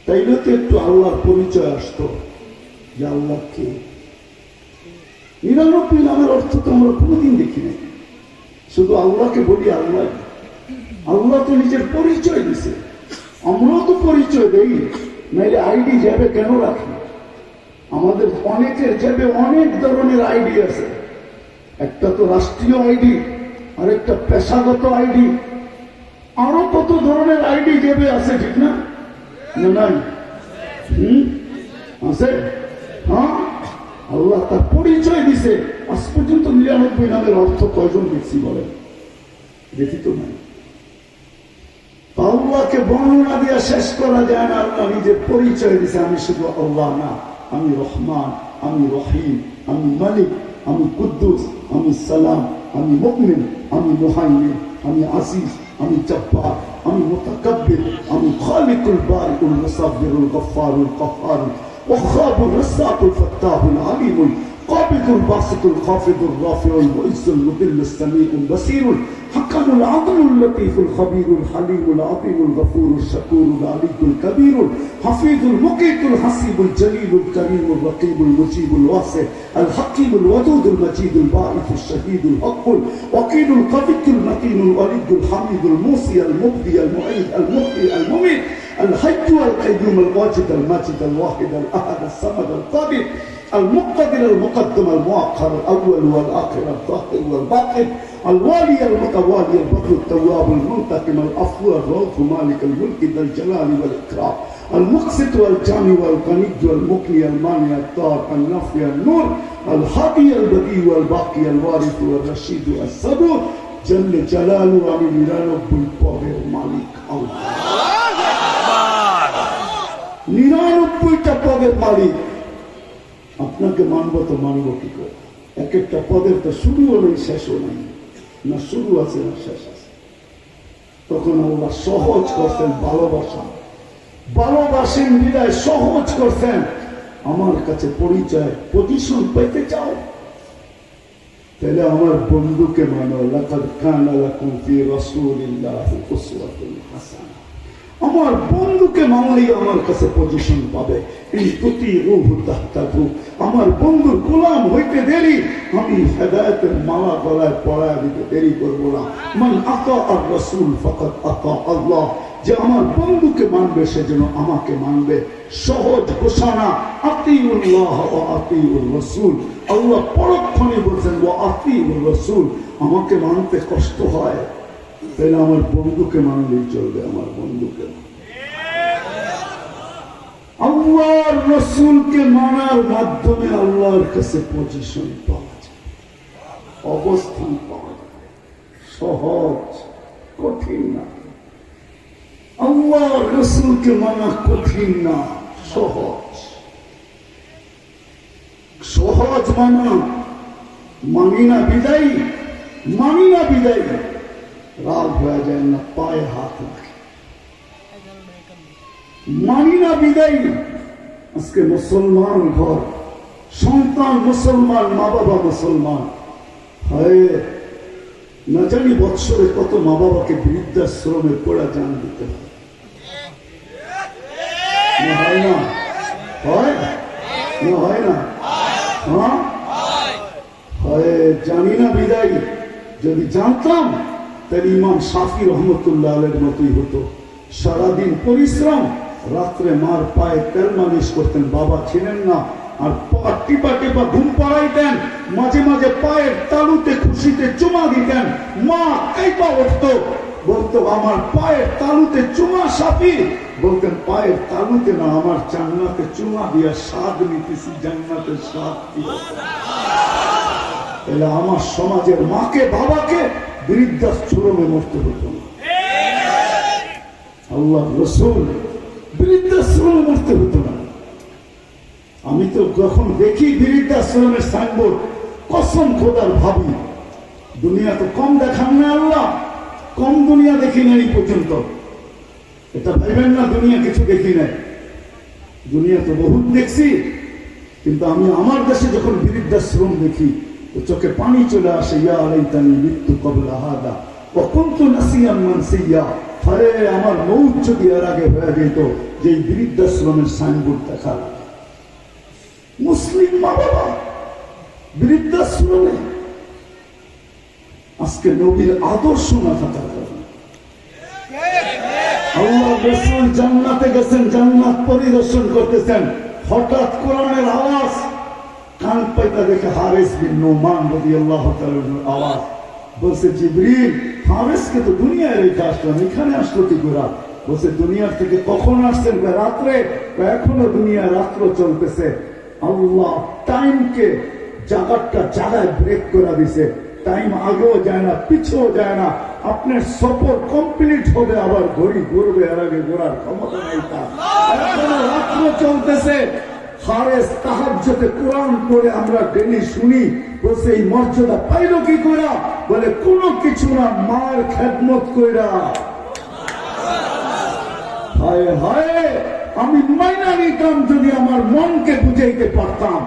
তাইলে তো একটু আল্লাহর পরিচয় আসতো যে আল্লাহ কে। ৯৯ নামের অর্থ তো আমরা কোনোদিন দেখি নাই। শুধু আল্লাহকে বলি আল্লাহ। আল্লাহ তো নিজের পরিচয় দিছে, আমরাও তো পরিচয় দেই, নাইলে আইডি যাবে কেন রাখি? আমাদের অনেকের যাবে অনেক ধরনের আইডি আছে। একটা তো রাষ্ট্রীয় আইডি, আর একটা পেশাগত আইডি, আরো কত ধরনের আইডি যাবে আছে, ঠিক না? নাই? আছে। হ্যাঁ, আল্লাহ তার পরিচয় দিছে। আজ পর্যন্ত ৯৯ নামের অর্থ কয়জন দেখছি বলেন? দেখি তো নাই। আল্লাহকে বর্ণনা দিয়ে শেষ করা যায় না। আল্লাহ নিজের পরিচয় দিছে, আমি শুধু আল্লাহ না, আমি রহমান, আমি রহিম, আমি মালিক, আমি কুদ্দুস, আমি সালাম, আমি মুমিন, আমি মুহাইমিন, আমি আজিজ, আমি জব্বার, আমি মুতাকাব্বির, আমি খালিকুল বারিকুল মুসাব্বিরুল গফফারুল কাহ্হারুল ওয়াহ্হাবুর রাজ্জাকুল ফাত্তাহুল আলিমুল قابض الباسط الخافض الرافع المعز المذل السميع البصير الحكم العدل اللطيف الخبير الحليم العظيم الغفور الشكور العلي الكبير الحفيظ المقيت الحسيب الجليل الكريم الرقيب المجيب الواسع الحكيم الودود المجيد الباعث الشهيد الحق الوكيل القوي المتين الولي الحميد الموصي المبدي المعيد المحيي المميت الحي القيوم الواجد الماجد الواحد الاحد الصمد القادر المقتدر المقدم المؤخر الاول والاخر الظاهر والباطن الوالي المتوالي البر التواب المنتقم العفو الرؤوف مالك الملك ذا الجلال والاكرام المقسط والجامع والغني والمقني المانع الطار النافع النور আল হাদি আল বদি ওয়াল বাকি আল ওয়ারিস ওয়াল রশিদ ওয়াস সাবুর জাল্লে জালালু। আমি 99 পদের মালিক আল্লাহ, 99টা পদের মালিক। আপনাকে মানবো তো মানবো কি করে? এক একটা পদের তো শুরুও নেই শেষও নেই, না শুরু আছে না শেষ আছে। তখন আল্লাহ সহজ করছেন ভালোবাসা, ভালোবাসেন বিদায় সহজ করছেন। আমার কাছে পরিচয় পজিশন পেতে চাও তাহলে আমার বন্ধুকে মানো। লাকাদ কানা লাকুম ফি রাসূলিল্লাহি উসওয়াতুন হাসানাহ। আমার বন্ধুকে মানলেই আমার কাছে পজিশন পাবে। আমার বন্ধুর গোলাম হইতে দেরি, আমি হেদায়েতের মালা গলায় পড়ায় দিতে দেরি করবো না। মান আতা আর রাসূল ফাকাদ আতা আল্লাহ। যে আমার বন্ধুকে মানবে সে যেন আমাকে মানবে। সহজ ঘোষণা, আতিউল্লাহ ওয়া আতিউর রাসূল। আল্লাহ পরক্ষণে বলছেন ওয়া আতিউর রাসূল। আমাকে মানতে কষ্ট হয় তাহলে আমার বন্ধুকে মানলেই চলবে। আমার বন্ধুকে আল্লাহর রাসূলকে মানার মাধ্যমে আল্লাহর কাছে পজিশন পাওয়া যায়, অবস্থান পাওয়া যায়। সহজ, কঠিন না। আল্লাহর রাসূলকে মানা কঠিন না, সহজ। সহজ মানা, মানি না বিদায়ী, মানি না বিদায়ী। রাগ হয়ে যায় না, পায়ে হাত রাখে। মানি না বিদায়ী। আজকে মুসলমান ঘর, সন্তান মুসলমান, মা বাবা মুসলমান। হায় না জানি বৎসরে কত মা বাবাকে বৃদ্ধাশ্রমে পড়া জান দিতে হয়। হয় না? হয় না? হয় না? হ্যাঁ হয়। জানি না বিদায়ী। যদি জানতাম তাহলে ইমাম শাফি রহমতুল্লাহ আলাইহির মতোই হতো। সারাদিন পরিশ্রম, রাত্রে মার পায়ে তেল মালিশ করতেন। বাবা ছিলেন না, আর পা টিপা টিপা ঘুম পাড়াইতেন। মাঝে মাঝে পায়ের তালুতে খুশিতে চুমা দিতেন। মা কাইপা উঠতো, বলতো আমার পায়ের তালুতে চুমা শাফি। বলতেন পায়ের তালুতে না, আমার জান্নাতে চুমা দিয়া স্বাদ নিতেছি, জান্নাতের স্বাদ দিয়া। তাহলে আমার সমাজের মাকে বাবাকে বৃদ্ধাশ্রমে মরতে হতো না। আল্লাহ রাসূল বৃদ্ধাশ্রমে মরতে হতো না। আমি তো যখন দেখি বৃদ্ধাশ্রমের সাইনবোর্ড, কসম খোদার ভাবি দুনিয়া তো কম দেখান না আল্লাহ, কম দুনিয়া দেখি না এই পর্যন্ত। এটা ভাইবেন না দুনিয়া কিছু দেখি নাই, দুনিয়া তো বহুত দেখছি। কিন্তু আমি আমার দেশে যখন বৃদ্ধাশ্রম দেখি তো চোখে পানি চলে আসে। ইয়া লাইতানি মিততু ক্বাবলা হাদা ওয়া কুনতু নাসিয়ান মানসিয়া। আরে আমার মৌত যদি এর আগে হয়ে যেত যে বৃদ্ধাশ্রমের সাইনবোর্ড দেখা। মুসলিম মা বাবা বৃদ্ধাশ্রমে। আজকে নবীর আদর্শ না থাকার কারণে আল্লাহ রাসূল জান্নাতে গেছেন, জান্নাত পরিদর্শন করতেছেন। হঠাৎ কোরআনের আওয়াজ কান পাইতা দেখে হারিস বিন নোমান রাদিয়াল্লাহু তাআলা আওয়াজ বলছে, জিবরিল হারিসকে তো দুনিয়ায় রেখে আসলাম, এখানে আসলো কি করে? বলছে দুনিয়ার থেকে কখন আসছেন? রাত্রে। এখনো দুনিয়া রাত্র চলতেছে। আল্লাহ টাইমকে জায়গাটা জায়গায় ব্রেক করে দিছে। টাইম আগেও যায় না, পিছেও যায় না। আপনার সফর কমপ্লিট হবে, আবার ঘড়ি ঘুরবে, এর আগে ঘোরার ক্ষমতা নাই তার। এখনো রাত্র চলতেছে। হারেস তাহাজ্জুদে কোরআন পড়ে আমরা ডেলি শুনি। বলছে এই মর্যাদা পাইল কি কইরা? বলে কোনো কিছু না, মার খেদমত কইরা। হায় হায়, আমি মাইনা নিতাম যদি আমার মনকে বুঝাইতে পারতাম।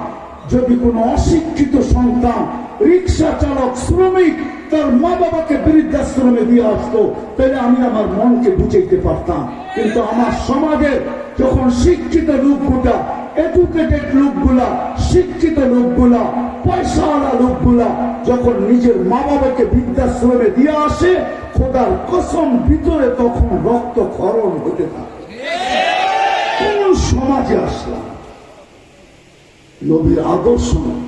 যদি কোন অশিক্ষিত সন্তান, রিক্সা চালক, শ্রমিক তার মা বাবাকে বৃদ্ধাশ্রমে দিয়ে আসতো, তাহলে আমি আমার মনকে বুঝাইতে পারতাম। কিন্তু আমার সমাজের যখন শিক্ষিত লোকগুলা, এডুকেটেড লোকগুলা, শিক্ষিত লোকগুলা, পয়সাওয়ালা লোকগুলা যখন নিজের মা বাবাকে বৃদ্ধাশ্রমে দিয়ে আসে, খোদার কসম ভিতরে তখন রক্তক্ষরণ হতে থাকে। কোন সমাজে আসলাম? নবীর আদর্শ নয়।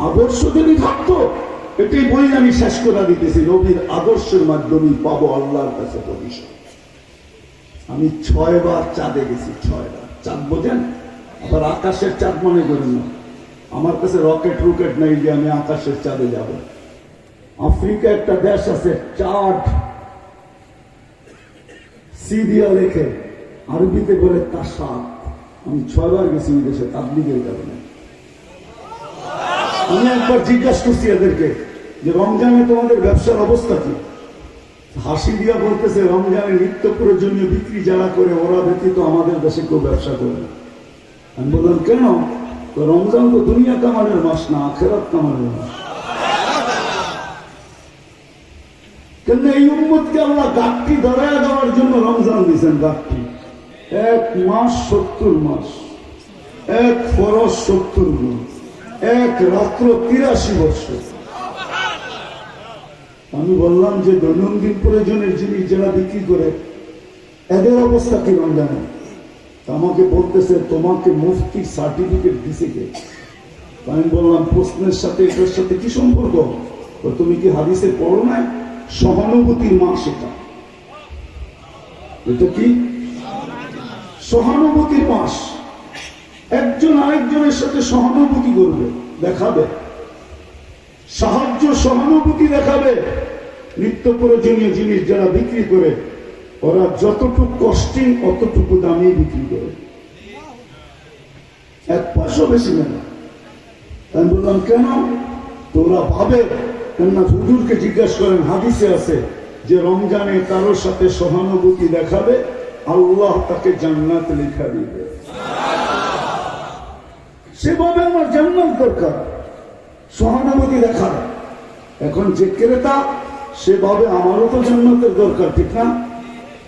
আদর্শ যদি থাকতো, এটাই বই আমি শেষ করে দিতেছি, নবীর আদর্শের মাধ্যমে পাবো আল্লাহর কাছে পরিষদ। আমি 6 বার চাঁদে গেছি, 6 বার। চাঁদ বোঝেন? আবার আকাশের চাঁদ মনে করেন না, আমার কাছে রকেট রুকেট নাই যে আমি আকাশের চাঁদে যাব। আফ্রিকা একটা দেশ আছে, চাঁদ সি দিয়া লেখে, আরবিতে বলে তাসাদ। আমি 6 বার গেছি ওই দেশে তাবলীগের কারণে। আমি একবার জিজ্ঞাসা করছি এদেরকে যে রমজানে তোমাদের ব্যবসার অবস্থা কি? হাসি দিয়া বলতেছে রমজানে নিত্য প্রয়োজনীয় বিক্রি যারা করে ওরা ব্যতীত আমাদের দেশে কেউ ব্যবসা করে না। আমি বললাম কেন? রমজান তো দুনিয়া কামানের মাস না, আখেরাত কামানের মাস। কেন এই উম্মতকে আল্লাহ গাঠটি ধরায় দেওয়ার জন্য রমজান দিয়েছেন। গাঠটি 1 মাস 70 মাস, 1 ফরজ 70 গুণ, 1 রাত্র 83 বছর। আমি বললাম যে দৈনন্দিন প্রয়োজনের জিনিস যারা বিক্রি করে এদের অবস্থা কি রমজানে? আমাকে বলতেছে তোমাকে মুফতি সার্টিফিকেট দিছে কে? আমি বললাম প্রশ্নের সাথে এটার সাথে কি সম্পর্ক? তুমি কি হাদিসে পড়ো নাই? সহানুভূতির মাস এটা। এটা কি সহানুভূতির মাস? একজন আরেকজনের সাথে সহানুভূতি করবে, দেখাবে সাহায্য, সহানুভূতি দেখাবে। নিত্য প্রয়োজনীয় জিনিস যারা বিক্রি করে ওরা যতটুকু কস্টিং অতটুকু দামে বিক্রি করে, 1 পয়সা বেশি নেয়। আমি বললাম কেন? তোরা ভাবে কেননা হুজুরকে জিজ্ঞাসা করেন, হাদিসে আছে যে রমজানে কারোর সাথে সহানুভূতি দেখাবে আল্লাহ তাকে জান্নাত লেখা দিবে। সেভাবে আমার জান্নাত দরকার, সহানুভূতি দেখার। এখন যে ক্রেতা সেভাবে আমারও তো জান্নাতের দরকার, ঠিক না?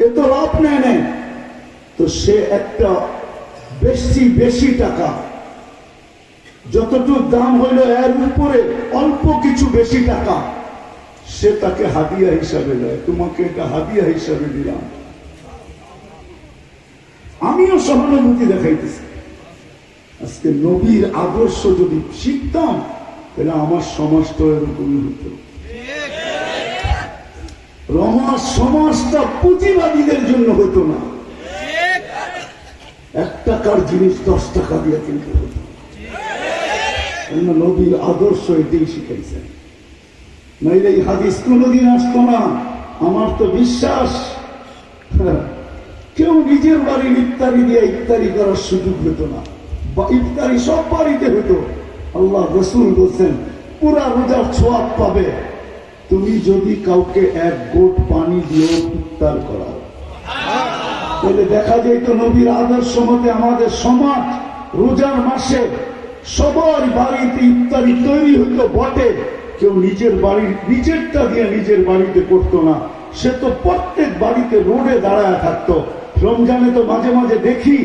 এ তো লাভ নেয় নেই, তো সে একটা বেশি টাকা যতটুকু দাম হইল এর উপরে অল্প কিছু বেশি টাকা সে তাকে হাদিয়া হিসাবে দেয়। তোমাকে এটা হাদিয়া হিসাবে দিলাম। আমিও সহানুভূতি দেখাইতেছি। আজকে নবীর আদর্শ যদি শিখতাম তাহলে আমার সমাজটা এরকমই হতো। সমাজটা পুঁজিবাদীদের জন্য হতো না। 1 টাকার জিনিস 10 টাকা দিয়ে কিনতে হতো। নবীর আদর্শ এটাই শিখাইছেন, নাইলে এই হাদিস কোনদিন আসতো না। আমার তো বিশ্বাস কেউ নিজের বাড়ির ইফতারি দিয়ে ইফতারি করার সুযোগ পেত না। ইফতারি সব বাড়িতে হতো। আল্লাহ রসুল বলছেন পুরা রোজার ছোঁয়াব পাবে তুমি যদি কাউকে 1 গোট পানি দিয়ে ইফতার করাও। তাহলে দেখা যায় তো নবীর আদর্শ মতে আমাদের সমাজ রোজার মাসে সবার বাড়িতে ইফতারি তৈরি হতো বটে, কেউ নিজেরটা দিয়ে নিজের বাড়িতে করতো না। সে তো প্রত্যেক বাড়িতে রোডে দাঁড়ায় থাকতো। রমজানে তো মাঝে মাঝে দেখি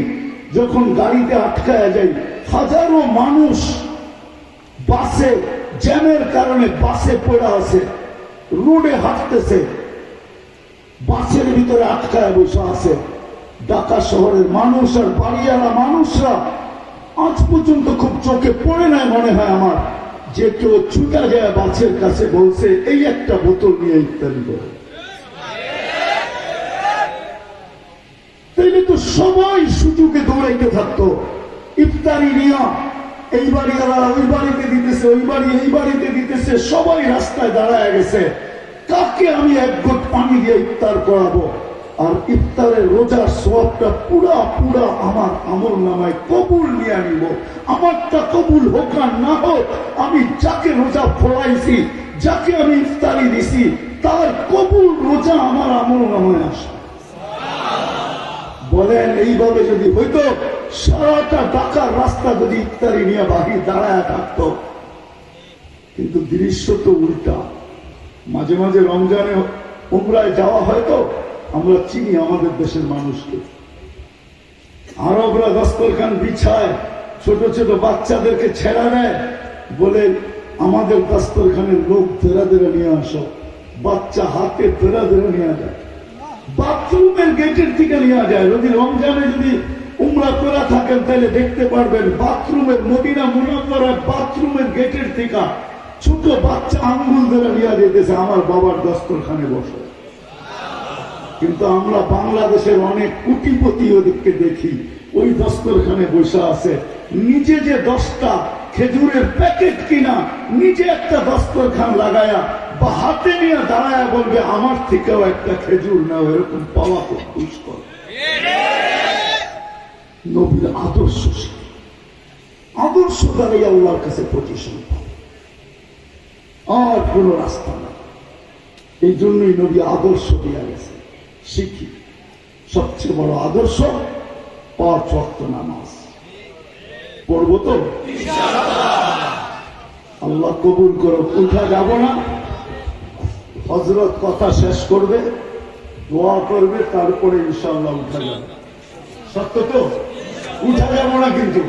যখন গাড়িতে আটকায় যায়, হাজারো মানুষ বাসে জ্যামের কারণে বাসে পড়ে আছে, রোডে হাঁটতেছে, বাসের ভিতরে আটকায় বসে আছে। ঢাকা শহরের মানুষ আর বাড়িওয়ালা মানুষরা আজ পর্যন্ত খুব চোখে পড়ে নাই মনে হয় আমার, যে কেউ ছুটা যায় বাসের কাছে বলছে এই একটা বোতল নিয়ে ইত্যাদি করে। তাইলে তো সবাই সুযোগে দৌড়াইতে থাকতো ইফতারি নিয়া। এই বাড়িওয়ালা ওই বাড়িতে দিতেছে, ওই বাড়ি এই বাড়িতে দিতেছে, সবাই রাস্তায় দাঁড়ায় গেছে। কাকে আমি 1 গোট পানি দিয়ে ইফতার করাবো? আর ইফতারের রোজার সওয়াবটা পুরা আমার আমল নামায় কবুল নিয়ে নিব। আমারটা কবুল হোক আর না হোক, আমি যাকে রোজা ফলাইছি, যাকে আমি ইফতারি দিছি, তার কবুল রোজা আমার আমল নামায় আসে। বলেন এইভাবে যদি হইতো, সারাটা ঢাকার রাস্তা যদি ইফতারি নিয়ে বাহির দাঁড়ায় থাকতো। কিন্তু দৃশ্য তো উল্টা। মাঝে মাঝে রমজানে উমরায় যাওয়া হয়তো, আমরা চিনি আমাদের দেশের মানুষকে। আরবরা দস্তরখান বিছায়, ছোট ছোট বাচ্চাদেরকে ছেড়া দেয়, বলে আমাদের দস্তরখানের লোক ধেরা নিয়ে আসো। বাচ্চা হাতে ধেরা নিয়ে যায়, বাথরুমের গেটের থেকে নিয়ে যায়। যদি রমজানে যদি উমরা করা থাকেন তাহলে দেখতে পারবেন বাথরুমের, মদিনা মুনাওয়ারার বাথরুমের গেটের থেকে ছোট বাচ্চা আঙ্গুল ধরে নিয়ে যেতেছে, আমার বাবার দস্তরখানে বসে। কিন্তু আমরা বাংলাদেশের অনেক কোটিপতি ওদেরকে দেখি ওই দস্তরখানে বসে আছে, নিজে যে 10টা খেজুরের প্যাকেট কিনা নিজে একটা দস্তরখান লাগায়া বা হাতে নিয়ে দাঁড়ায় বলবে আমার থেকেও একটা খেজুর নাও, এরকম পাওয়া খুব দুষ্কর। নবীর আদর্শ আদর্শ দ্বারাই আল্লাহর কাছে পজিশন পাবে, আর কোন রাস্তা না। এই জন্যই নবী আদর্শ দেয়া গেছে। শিখি সবচেয়ে বড় আদর্শ 5 ওয়াক্ত নামাজ পড়বো তো আল্লাহ কবুল করো। উঠা যাব না, হযরত কথা শেষ করবে, দোয়া করবে, তারপরে ইনশাআল্লাহ উঠা যাবে। সত্য তো? উঠা যাব না কিন্তু।